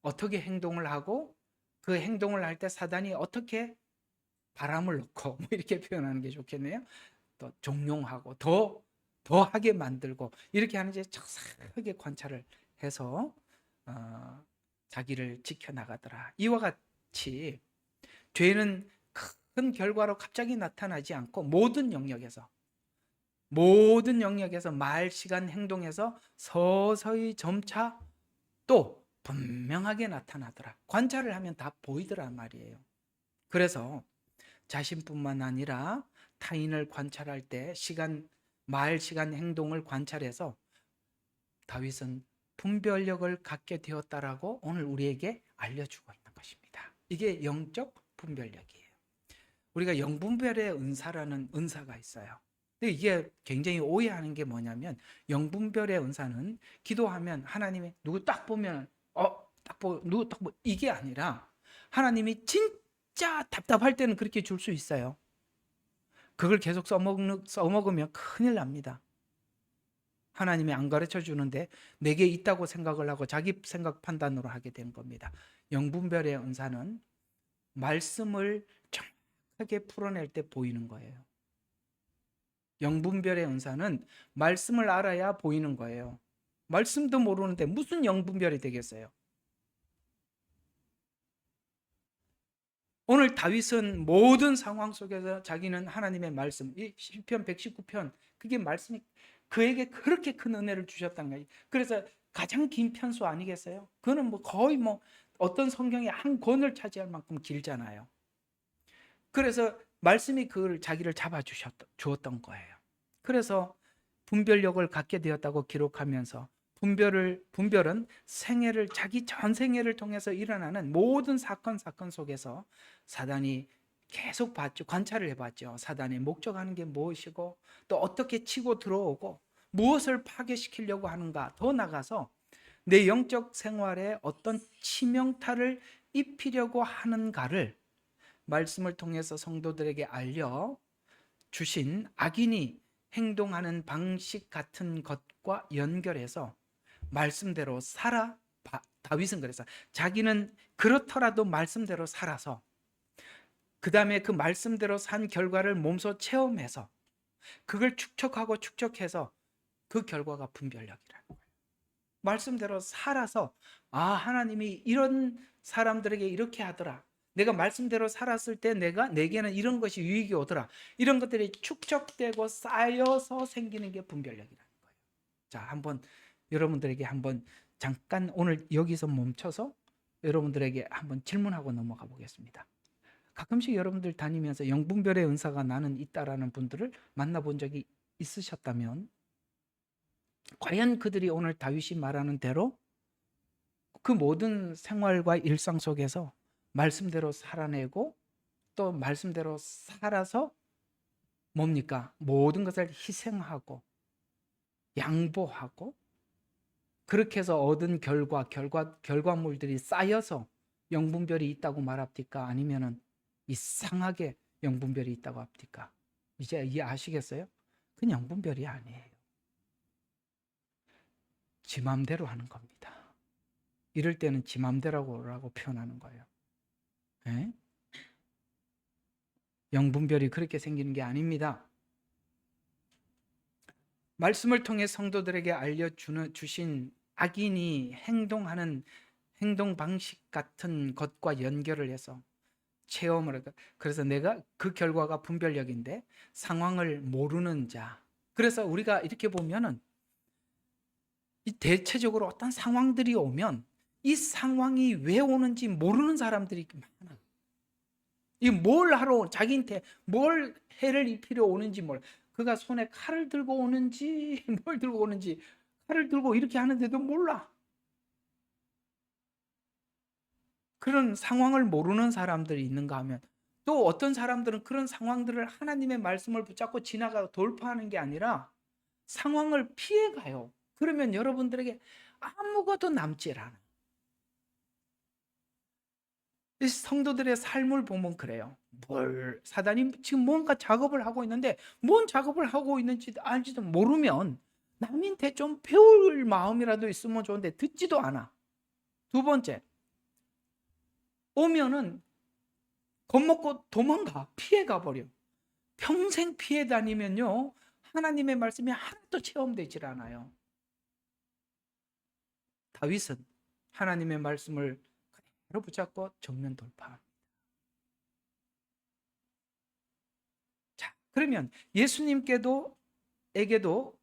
어떻게 행동을 하고 그 행동을 할 때 사단이 어떻게 바람을 넣고 이렇게 표현하는 게 좋겠네요. 또 종용하고 더 하게 만들고 이렇게 하는지 자세하게 관찰을 해서 자기를 지켜나가더라. 이와 같이 죄는 큰 결과로 갑자기 나타나지 않고 모든 영역에서 말, 시간, 행동에서 서서히 점차 또 분명하게 나타나더라. 관찰을 하면 다 보이더란 말이에요. 그래서 자신뿐만 아니라 타인을 관찰할 때 말, 시간, 행동을 관찰해서 다윗은 분별력을 갖게 되었다라고 오늘 우리에게 알려주고 있는 것입니다. 이게 영적 분별력이에요. 우리가 영분별의 은사라는 은사가 있어요. 근데 이게 굉장히 오해하는 게 뭐냐면 영분별의 은사는 기도하면 하나님이 누구 딱 보면 누구 딱 이게 아니라 하나님이 진짜 답답할 때는 그렇게 줄 수 있어요. 그걸 계속 써먹으면 큰일 납니다. 하나님이 안 가르쳐 주는데 내게 있다고 생각을 하고 자기 생각 판단으로 하게 된 겁니다. 영분별의 은사는 말씀을 정확하게 풀어낼 때 보이는 거예요. 영분별의 은사는 말씀을 알아야 보이는 거예요. 말씀도 모르는데 무슨 영분별이 되겠어요? 오늘 다윗은 모든 상황 속에서 자기는 하나님의 말씀, 이 시편 119편 그게 말씀이 그에게 그렇게 큰 은혜를 주셨단 거예요. 그래서 가장 긴 편수 아니겠어요? 그거는 거의 어떤 성경의 한 권을 차지할 만큼 길잖아요. 그래서 말씀이 그걸 자기를 주었던 거예요. 그래서 분별력을 갖게 되었다고 기록하면서 분별은 자기 전 생애를 통해서 일어나는 모든 사건 속에서 사단이 계속 봤죠. 관찰을 해봤죠. 사단이 목적하는 게 무엇이고 또 어떻게 치고 들어오고 무엇을 파괴시키려고 하는가. 더 나가서 내 영적 생활에 어떤 치명타를 입히려고 하는가를 말씀을 통해서 성도들에게 알려 주신 악인이 행동하는 방식 같은 것과 연결해서 말씀대로 살아. 다윗은 그래서 자기는 그렇더라도 말씀대로 살아서 그 다음에 그 말씀대로 산 결과를 몸소 체험해서 그걸 축적하고 축적해서 그 결과가 분별력이라는 거예요. 말씀대로 살아서 하나님이 이런 사람들에게 이렇게 하더라. 내가 말씀대로 살았을 때 내게는 이런 것이 유익이 오더라. 이런 것들이 축적되고 쌓여서 생기는 게 분별력이라는 거예요. 자, 한번 여러분들에게 한번 잠깐 오늘 여기서 멈춰서 여러분들에게 한번 질문하고 넘어가 보겠습니다. 가끔씩 여러분들 다니면서 영분별의 은사가 나는 있다라는 분들을 만나본 적이 있으셨다면 과연 그들이 오늘 다윗이 말하는 대로 그 모든 생활과 일상 속에서 말씀대로 살아내고 또 말씀대로 살아서 뭡니까? 모든 것을 희생하고 양보하고 그렇게 해서 얻은 결과물들이 쌓여서 영분별이 있다고 말합니까? 아니면은 이상하게 영분별이 있다고 합니까? 이제 이해하시겠어요? 그건 영분별이 아니에요. 지 맘대로 하는 겁니다. 이럴 때는 지 맘대로라고 표현하는 거예요. 네? 영분별이 그렇게 생기는 게 아닙니다. 말씀을 통해 성도들에게 알려주신 악인이 행동하는 행동 방식 같은 것과 연결을 해서 체험을 하다. 그래서 내가 그 결과가 분별력인데 상황을 모르는 자. 그래서 우리가 이렇게 보면은 대체적으로 어떤 상황들이 오면 이 상황이 왜 오는지 모르는 사람들이 많아. 이 뭘 하러 자기한테 뭘 해를 입히려 오는지 몰라. 그가 손에 칼을 들고 오는지 뭘 들고 오는지 칼을 들고 이렇게 하는데도 몰라. 그런 상황을 모르는 사람들이 있는가 하면 또 어떤 사람들은 그런 상황들을 하나님의 말씀을 붙잡고 지나가고 돌파하는 게 아니라 상황을 피해가요. 그러면 여러분들에게 아무것도 남질 않아. 성도들의 삶을 보면 그래요. 사단이 지금 뭔가 작업을 하고 있는데 뭔 작업을 하고 있는지 알지도 모르면 남한테 좀 배울 마음이라도 있으면 좋은데 듣지도 않아. 두 번째, 오면은 겁먹고 도망가, 피해가 버려. 평생 피해 다니면요 하나님의 말씀이 하나도 체험되질 않아요. 다윗은 하나님의 말씀을 그대로 붙잡고 정면 돌파. 자, 그러면 예수님께도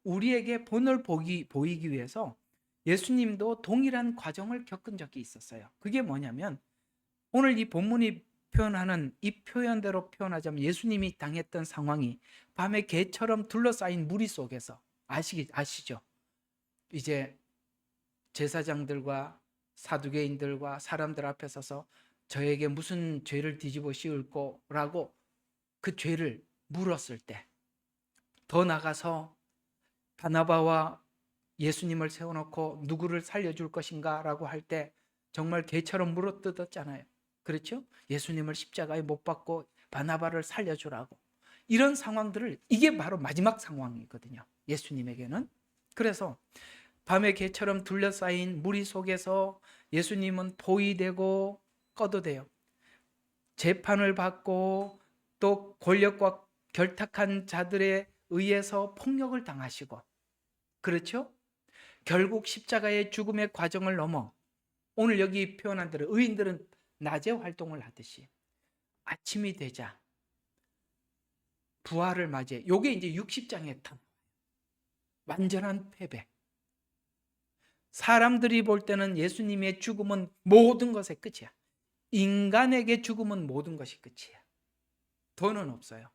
우리에게 본을 보이기 위해서 예수님도 동일한 과정을 겪은 적이 있었어요. 그게 뭐냐면 오늘 이 본문이 표현하는 이 표현대로 표현하자면 예수님이 당했던 상황이 밤에 개처럼 둘러싸인 무리 속에서 아시죠? 이제 제사장들과 사두개인들과 사람들 앞에 서서 저에게 무슨 죄를 뒤집어 씌울 거라고 그 죄를 물었을 때 더 나가서 바나바와 예수님을 세워놓고 누구를 살려줄 것인가 라고 할 때 정말 개처럼 물어뜯었잖아요. 그렇죠? 예수님을 십자가에 못 박고 바나바를 살려주라고. 이런 상황들을 이게 바로 마지막 상황이거든요. 예수님에게는. 그래서 밤에 개처럼 둘러싸인 무리 속에서 예수님은 포위되고 꺼도돼요. 재판을 받고 또 권력과 결탁한 자들에 의해서 폭력을 당하시고 그렇죠? 결국 십자가의 죽음의 과정을 넘어 오늘 여기 표현한 대로 의인들은 낮에 활동을 하듯이 아침이 되자 부활을 맞이해. 요게 이제 60장의 완전한 패배. 사람들이 볼 때는 예수님의 죽음은 모든 것의 끝이야. 인간에게 죽음은 모든 것이 끝이야. 더는 없어요.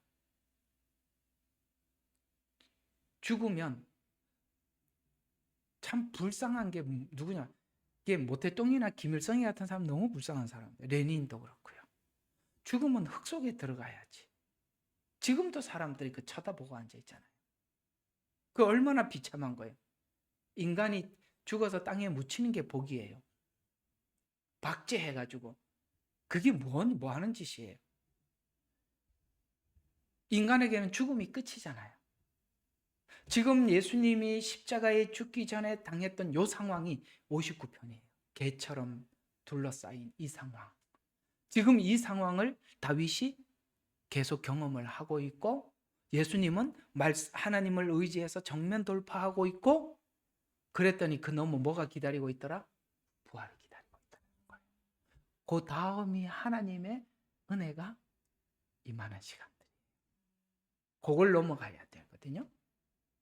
죽으면 참 불쌍한 게 누구냐? 이게 모태똥이나 김일성이 같은 사람 너무 불쌍한 사람. 레닌도 그렇고요. 죽으면 흙 속에 들어가야지. 지금도 사람들이 그 쳐다보고 앉아 있잖아요. 그 얼마나 비참한 거예요. 인간이 죽어서 땅에 묻히는 게 복이에요. 박제해가지고. 그게 뭐 하는 짓이에요. 인간에게는 죽음이 끝이잖아요. 지금 예수님이 십자가에 죽기 전에 당했던 이 상황이 59편이에요. 개처럼 둘러싸인 이 상황. 지금 이 상황을 다윗이 계속 경험을 하고 있고, 예수님은 하나님을 의지해서 정면 돌파하고 있고, 그랬더니 그 너무 뭐가 기다리고 있더라? 부활을 기다리고 있다는 거예요. 그 다음이 하나님의 은혜가 임하는 시간들. 그걸 넘어가야 되거든요.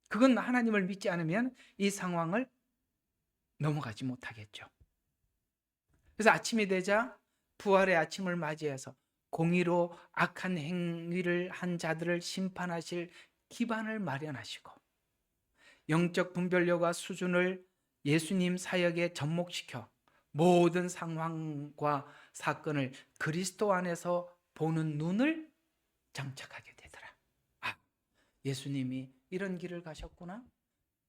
그건 하나님을 믿지 않으면 이 상황을 넘어가지 못하겠죠. 그래서 아침이 되자 부활의 아침을 맞이해서 공의로 악한 행위를 한 자들을 심판하실 기반을 마련하시고, 영적 분별력과 수준을 예수님 사역에 접목시켜 모든 상황과 사건을 그리스도 안에서 보는 눈을 장착하게 되더라. 아, 예수님이 이런 길을 가셨구나.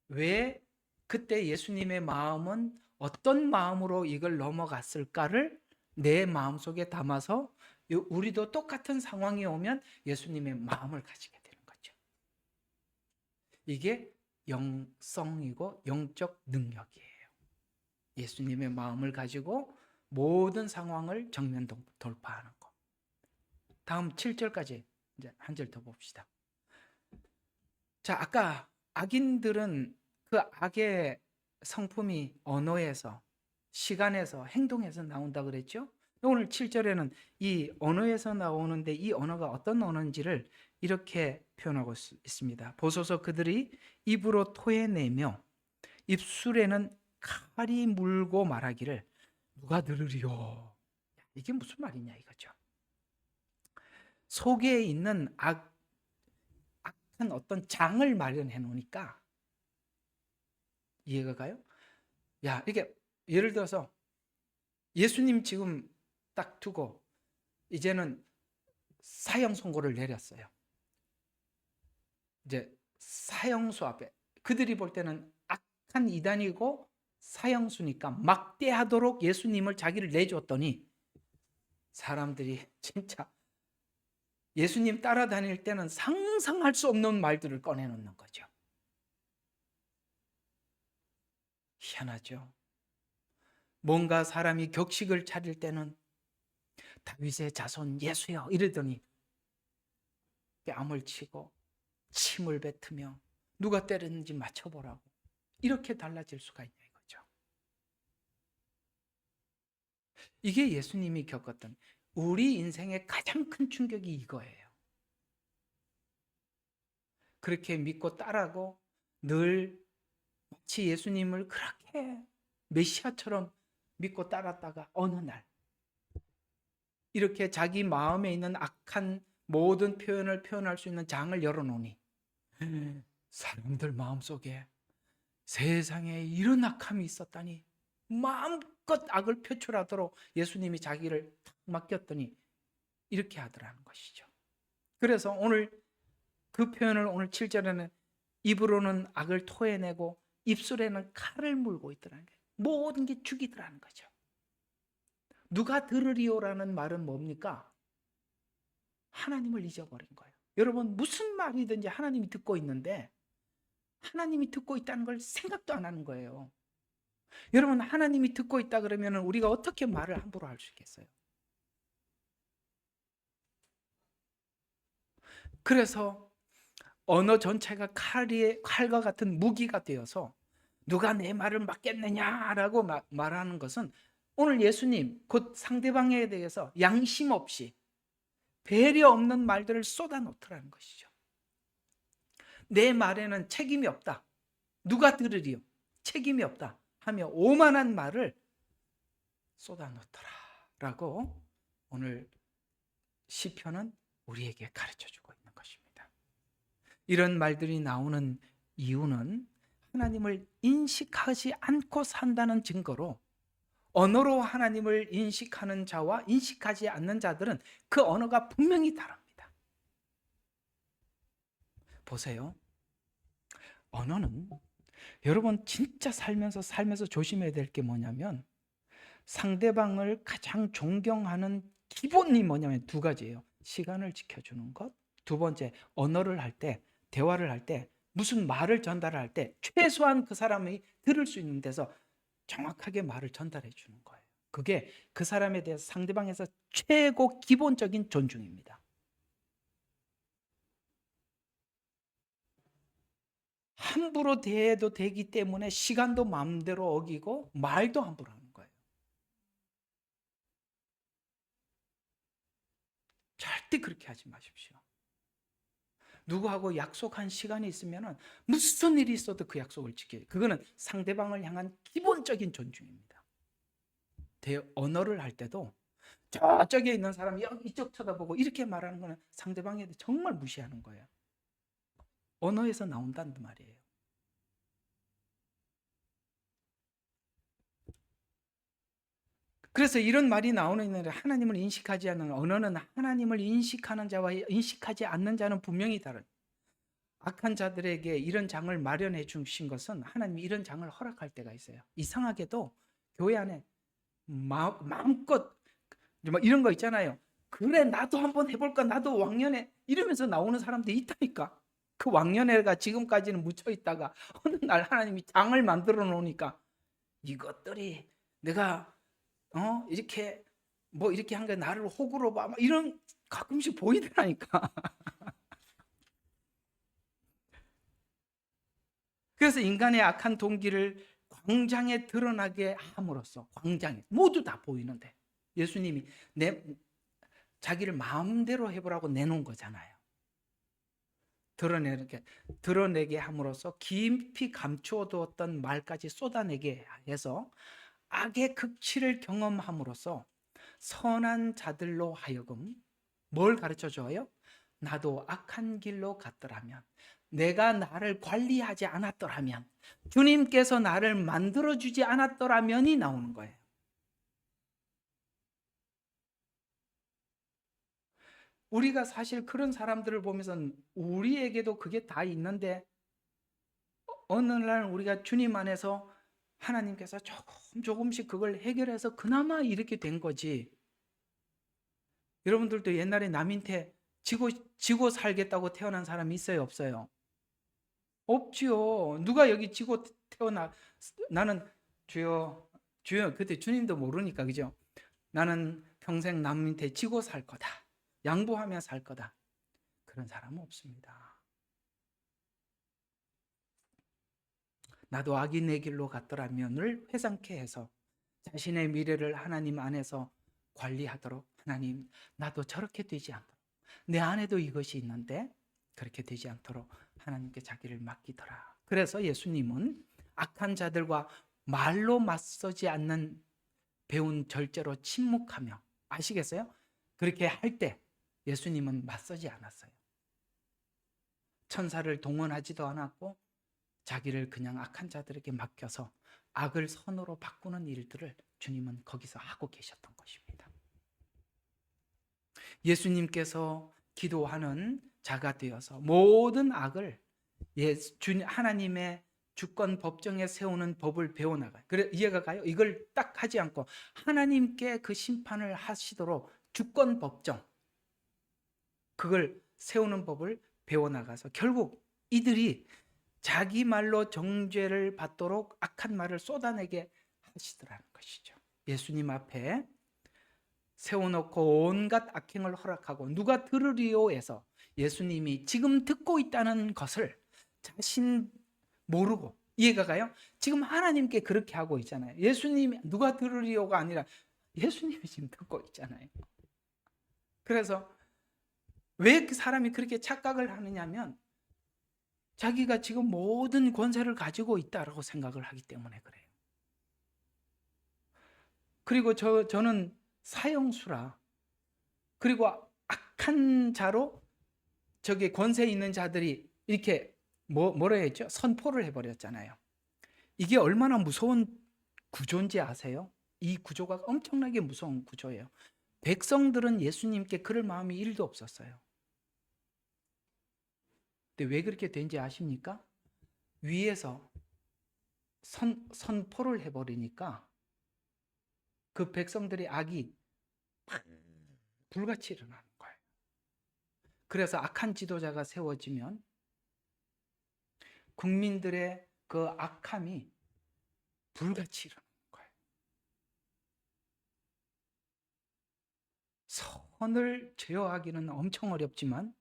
왜 그때 예수님의 마음은 어떤 마음으로 이걸 넘어갔을까를 내 마음속에 담아서 우리도 똑같은 상황이 오면 예수님의 마음을 가지게 되는 거죠. 이게 영성이고 영적 능력이에요. 예수님의 마음을 가지고 모든 상황을 정면 돌파하는 거. 다음 7절까지 이제 한 절 더 봅시다. 자, 아까 악인들은 그 악의 성품이 언어에서, 시간에서, 행동에서 나온다 그랬죠? 오늘 7절에는 이 언어에서 나오는데 이 언어가 어떤 언어인지를 이렇게 표현하고 있습니다. 보소서 그들이 입으로 토해내며 입술에는 칼이 물고 말하기를 누가 들으리요. 이게 무슨 말이냐 이거죠. 속에 있는 악한 어떤 장을 마련해 놓으니까 이해가 가요? 야, 이게 예를 들어서 예수님 지금 딱 두고 이제는 사형 선고를 내렸어요. 이제 사형수 앞에 그들이 볼 때는 악한 이단이고 사형수니까 막대하도록 예수님을 자기를 내줬더니 사람들이 진짜 예수님 따라다닐 때는 상상할 수 없는 말들을 꺼내놓는 거죠. 희한하죠. 뭔가 사람이 격식을 차릴 때는 다윗의 자손 예수여 이러더니 뺨을 치고 침을 뱉으며 누가 때렸는지 맞춰보라고 이렇게 달라질 수가 있냐 이거죠. 이게 예수님이 겪었던 우리 인생의 가장 큰 충격이 이거예요. 그렇게 믿고 따라고 늘 마치 예수님을 그렇게 메시아처럼 믿고 따랐다가 어느 날 이렇게 자기 마음에 있는 악한 모든 표현을 표현할 수 있는 장을 열어놓으니 사람들 마음속에 세상에 이런 악함이 있었다니 마음껏 악을 표출하도록 예수님이 자기를 탁 맡겼더니 이렇게 하더라는 것이죠. 그래서 오늘 그 표현을 오늘 7절에는 입으로는 악을 토해내고 입술에는 칼을 물고 있더라는 거예요. 모든 게 죽이더라는 거죠. 누가 들으리오라는 말은 뭡니까? 하나님을 잊어버린 거예요. 여러분 무슨 말이든지 하나님이 듣고 있는데 하나님이 듣고 있다는 걸 생각도 안 하는 거예요. 여러분 하나님이 듣고 있다 그러면 우리가 어떻게 말을 함부로 할 수 있겠어요? 그래서 언어 전체가 칼과 같은 무기가 되어서 누가 내 말을 막겠느냐라고 말하는 것은 오늘 예수님 곧 상대방에 대해서 양심 없이 배려 없는 말들을 쏟아놓더라는 것이죠. 내 말에는 책임이 없다. 누가 들으리요? 책임이 없다 하며 오만한 말을 쏟아놓더라라고 오늘 시편은 우리에게 가르쳐주고 있는 것입니다. 이런 말들이 나오는 이유는 하나님을 인식하지 않고 산다는 증거로 언어로 하나님을 인식하는 자와 인식하지 않는 자들은 그 언어가 분명히 다릅니다. 보세요. 언어는 여러분 진짜 살면서 조심해야 될 게 뭐냐면 상대방을 가장 존경하는 기본이 뭐냐면 두 가지예요. 시간을 지켜주는 것. 두 번째, 언어를 할 때, 대화를 할 때, 무슨 말을 전달할 때 최소한 그 사람이 들을 수 있는 데서 정확하게 말을 전달해 주는 거예요. 그게 그 사람에 대해서 상대방에서 최고 기본적인 존중입니다. 함부로 대해도 되기 때문에 시간도 마음대로 어기고 말도 함부로 하는 거예요. 절대 그렇게 하지 마십시오. 누구하고 약속한 시간이 있으면 무슨 일이 있어도 그 약속을 지켜요. 그거는 상대방을 향한 기본적인 존중입니다. 언어를 할 때도 저쪽에 있는 사람이 이쪽 쳐다보고 이렇게 말하는 거는 상대방에 대해 정말 무시하는 거예요. 언어에서 나온다는 말이에요. 그래서 이런 말이 나오는 있는데 하나님을 인식하지 않는 언어는 하나님을 인식하는 자와 인식하지 않는 자는 분명히 다른. 악한 자들에게 이런 장을 마련해 주신 것은 하나님이 이런 장을 허락할 때가 있어요. 이상하게도 교회 안에 마음껏 이런 거 있잖아요. 그래 나도 한번 해볼까 나도 왕년에 이러면서 나오는 사람들이 있다니까. 그 왕년회가 지금까지는 묻혀 있다가 어느 날 하나님이 장을 만들어 놓으니까 이것들이 내가 이렇게 이렇게 한 게 나를 호구로 봐 이런 가끔씩 보이더라니까. 그래서 인간의 악한 동기를 광장에 드러나게 함으로써 광장에 모두 다 보이는데 예수님이 자기를 마음대로 해보라고 내놓은 거잖아요. 드러내게 함으로써 깊이 감추어두었던 말까지 쏟아내게 해서 악의 극치를 경험함으로써 선한 자들로 하여금 뭘 가르쳐 줘요? 나도 악한 길로 갔더라면, 내가 나를 관리하지 않았더라면, 주님께서 나를 만들어주지 않았더라면이 나오는 거예요. 우리가 사실 그런 사람들을 보면서 우리에게도 그게 다 있는데 어느 날 우리가 주님 안에서 하나님께서 조금씩 그걸 해결해서 그나마 이렇게 된 거지. 여러분들도 옛날에 남한테 지고 살겠다고 태어난 사람이 있어요, 없어요? 없지요. 누가 여기 지고 태어나 나는 주여 그때 주님도 모르니까 그죠? 나는 평생 남한테 지고 살 거다. 양보하며 살 거다. 그런 사람은 없습니다. 나도 악인의 길로 갔더라면을 회상케 해서 자신의 미래를 하나님 안에서 관리하도록 하나님 나도 저렇게 되지 않도록 내 안에도 이것이 있는데 그렇게 되지 않도록 하나님께 자기를 맡기더라. 그래서 예수님은 악한 자들과 말로 맞서지 않는 배운 절제로 침묵하며 아시겠어요? 그렇게 할 때 예수님은 맞서지 않았어요. 천사를 동원하지도 않았고 자기를 그냥 악한 자들에게 맡겨서 악을 선으로 바꾸는 일들을 주님은 거기서 하고 계셨던 것입니다. 예수님께서 기도하는 자가 되어서 모든 악을 하나님의 주권 법정에 세우는 법을 배워나가요. 그래 이해가 가요? 이걸 딱 하지 않고 하나님께 그 심판을 하시도록 주권 법정 그걸 세우는 법을 배워나가서 결국 이들이 자기 말로 정죄를 받도록 악한 말을 쏟아내게 하시더라는 것이죠. 예수님 앞에 세워놓고 온갖 악행을 허락하고 누가 들으리오에서 예수님이 지금 듣고 있다는 것을 자신 모르고 이해가 가요? 지금 하나님께 그렇게 하고 있잖아요. 예수님이 누가 들으리오가 아니라 예수님이 지금 듣고 있잖아요. 그래서 왜 그 사람이 그렇게 착각을 하느냐면 자기가 지금 모든 권세를 가지고 있다라고 생각을 하기 때문에 그래요. 그리고 저는 사형수라 그리고 악한 자로 저기 권세 있는 자들이 이렇게 뭐라 했죠? 선포를 해버렸잖아요. 이게 얼마나 무서운 구조인지 아세요? 이 구조가 엄청나게 무서운 구조예요. 백성들은 예수님께 그럴 마음이 1도 없었어요. 근데 왜 그렇게 된지 아십니까? 위에서 선포를 해버리니까 그 백성들의 악이 불같이 일어나는 거예요. 그래서 악한 지도자가 세워지면 국민들의 그 악함이 불같이 일어나는 거예요. 선을 제어하기는 엄청 어렵지만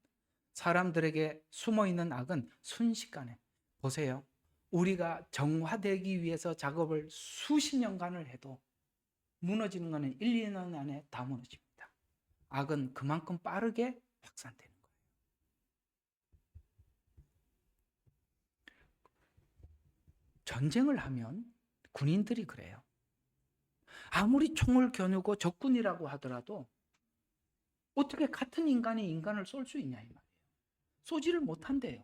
사람들에게 숨어있는 악은 순식간에, 보세요. 우리가 정화되기 위해서 작업을 수십 년간을 해도 무너지는 것은 1, 2년 안에 다 무너집니다. 악은 그만큼 빠르게 확산되는 거예요. 전쟁을 하면 군인들이 그래요. 아무리 총을 겨누고 적군이라고 하더라도 어떻게 같은 인간이 인간을 쏠 수 있냐 이 말이에요. 쏘지를 못한대요.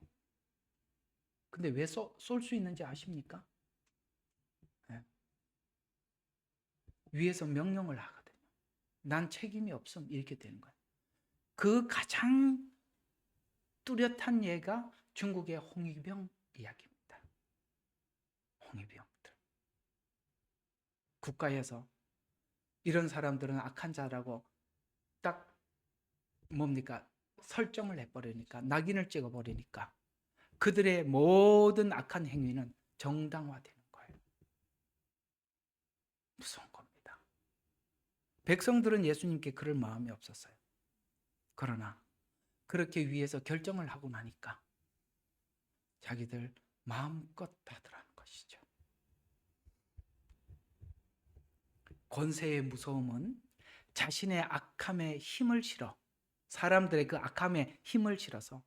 근데 왜 쏠 수 있는지 아십니까? 네. 위에서 명령을 하거든요. 난 책임이 없음 이렇게 되는 거예요. 그 가장 뚜렷한 예가 중국의 홍위병 이야기입니다. 홍위병들. 국가에서 이런 사람들은 악한 자라고 딱 뭡니까? 설정을 해버리니까, 낙인을 찍어버리니까 그들의 모든 악한 행위는 정당화되는 거예요. 무서운 겁니다. 백성들은 예수님께 그럴 마음이 없었어요. 그러나 그렇게 위에서 결정을 하고 나니까 자기들 마음껏 받으라는 것이죠. 권세의 무서움은 자신의 악함에 힘을 실어, 사람들의 그 악함에 힘을 실어서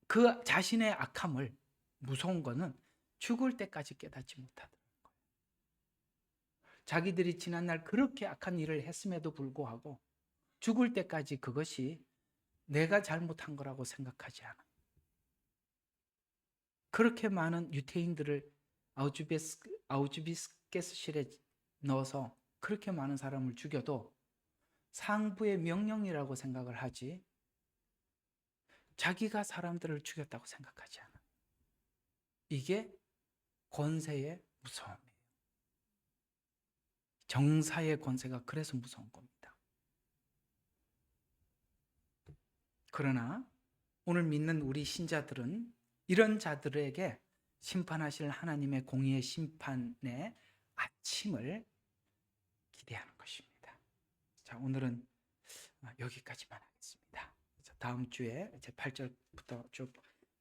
그 자신의 악함을, 무서운 거는 죽을 때까지 깨닫지 못하더라는 거예요. 자기들이 지난날 그렇게 악한 일을 했음에도 불구하고 죽을 때까지 그것이 내가 잘못한 거라고 생각하지 않아. 그렇게 많은 유태인들을 아우슈비츠게스실에 넣어서 그렇게 많은 사람을 죽여도 상부의 명령이라고 생각을 하지 자기가 사람들을 죽였다고 생각하지 않아. 이게 권세의 무서움이에요. 정사의 권세가 그래서 무서운 겁니다. 그러나 오늘 믿는 우리 신자들은 이런 자들에게 심판하실 하나님의 공의의 심판의 아침을 기대하는 것입니다. 자, 오늘은 여기까지만 하겠습니다. 다음 주에 제 8절부터 쭉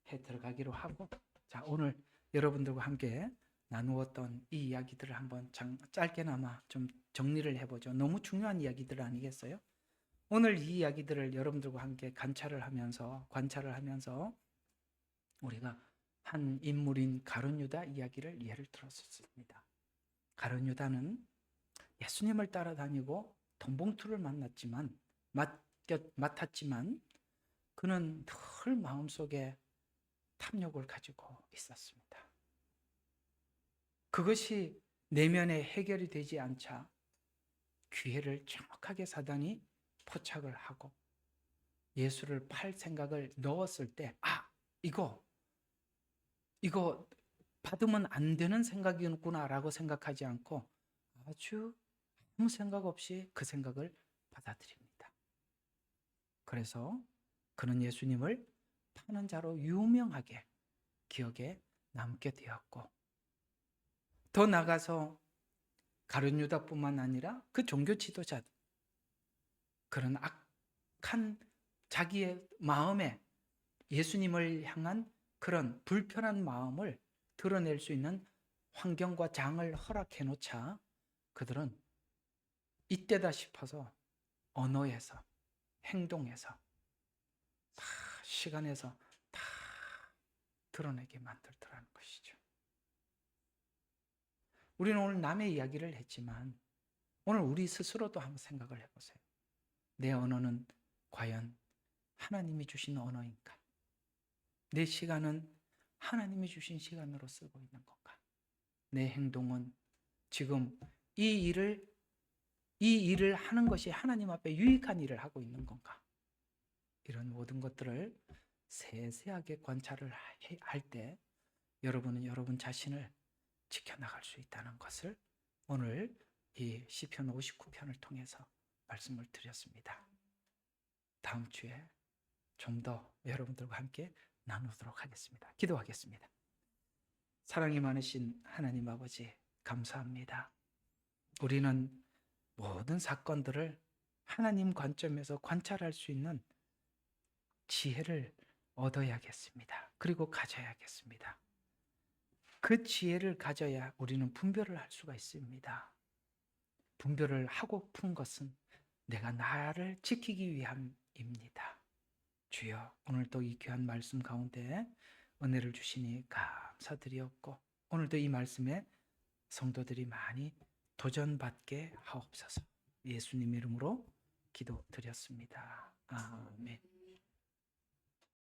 해 들어가기로 하고, 자, 오늘 여러분들과 함께 나누었던 이 이야기들을 한번 짧게나마 좀 정리를 해보죠. 너무 중요한 이야기들 아니겠어요? 오늘 이 이야기들을 여러분들과 함께 관찰을 하면서 우리가 한 인물인 가룟유다 이야기를 예를 들었습니다. 가룟유다는 예수님을 따라다니고 돈봉투를 맡았지만 그는 늘 마음속에 탐욕을 가지고 있었습니다. 그것이 내면에 해결이 되지 않자 기회를 정확하게 사단이 포착을 하고 예수를 팔 생각을 넣었을 때, 이거 받으면 안 되는 생각이구나 라고 생각하지 않고 아주 아무 생각 없이 그 생각을 받아들입니다. 그래서 그는 예수님을 파는 자로 유명하게 기억에 남게 되었고, 더 나아가서 가룟유다뿐만 아니라 그 종교 지도자들, 그런 악한 자기의 마음에 예수님을 향한 그런 불편한 마음을 드러낼 수 있는 환경과 장을 허락해 놓자 그들은 이때다 싶어서 언어에서, 행동에서, 다 시간에서 다 드러내게 만들더라는 것이죠. 우리는 오늘 남의 이야기를 했지만 오늘 우리 스스로도 한번 생각을 해보세요. 내 언어는 과연 하나님이 주신 언어인가? 내 시간은 하나님이 주신 시간으로 쓰고 있는 건가? 내 행동은 지금 이 일을 하는 것이 하나님 앞에 유익한 일을 하고 있는 건가? 이런 모든 것들을 세세하게 관찰을 할 때 여러분은 여러분 자신을 지켜나갈 수 있다는 것을 오늘 이 시편 59편을 통해서 말씀을 드렸습니다. 다음 주에 좀 더 여러분들과 함께 나누도록 하겠습니다. 기도하겠습니다. 사랑이 많으신 하나님 아버지, 감사합니다. 우리는 모든 사건들을 하나님 관점에서 관찰할 수 있는 지혜를 얻어야겠습니다. 그리고 가져야겠습니다. 그 지혜를 가져야 우리는 분별을 할 수가 있습니다. 분별을 하고픈 것은 내가 나를 지키기 위함입니다. 주여, 오늘도 이 귀한 말씀 가운데 은혜를 주시니 감사드리옵고 오늘도 이 말씀에 성도들이 많이 도전받게 하옵소서. 예수님 이름으로 기도드렸습니다. 아멘.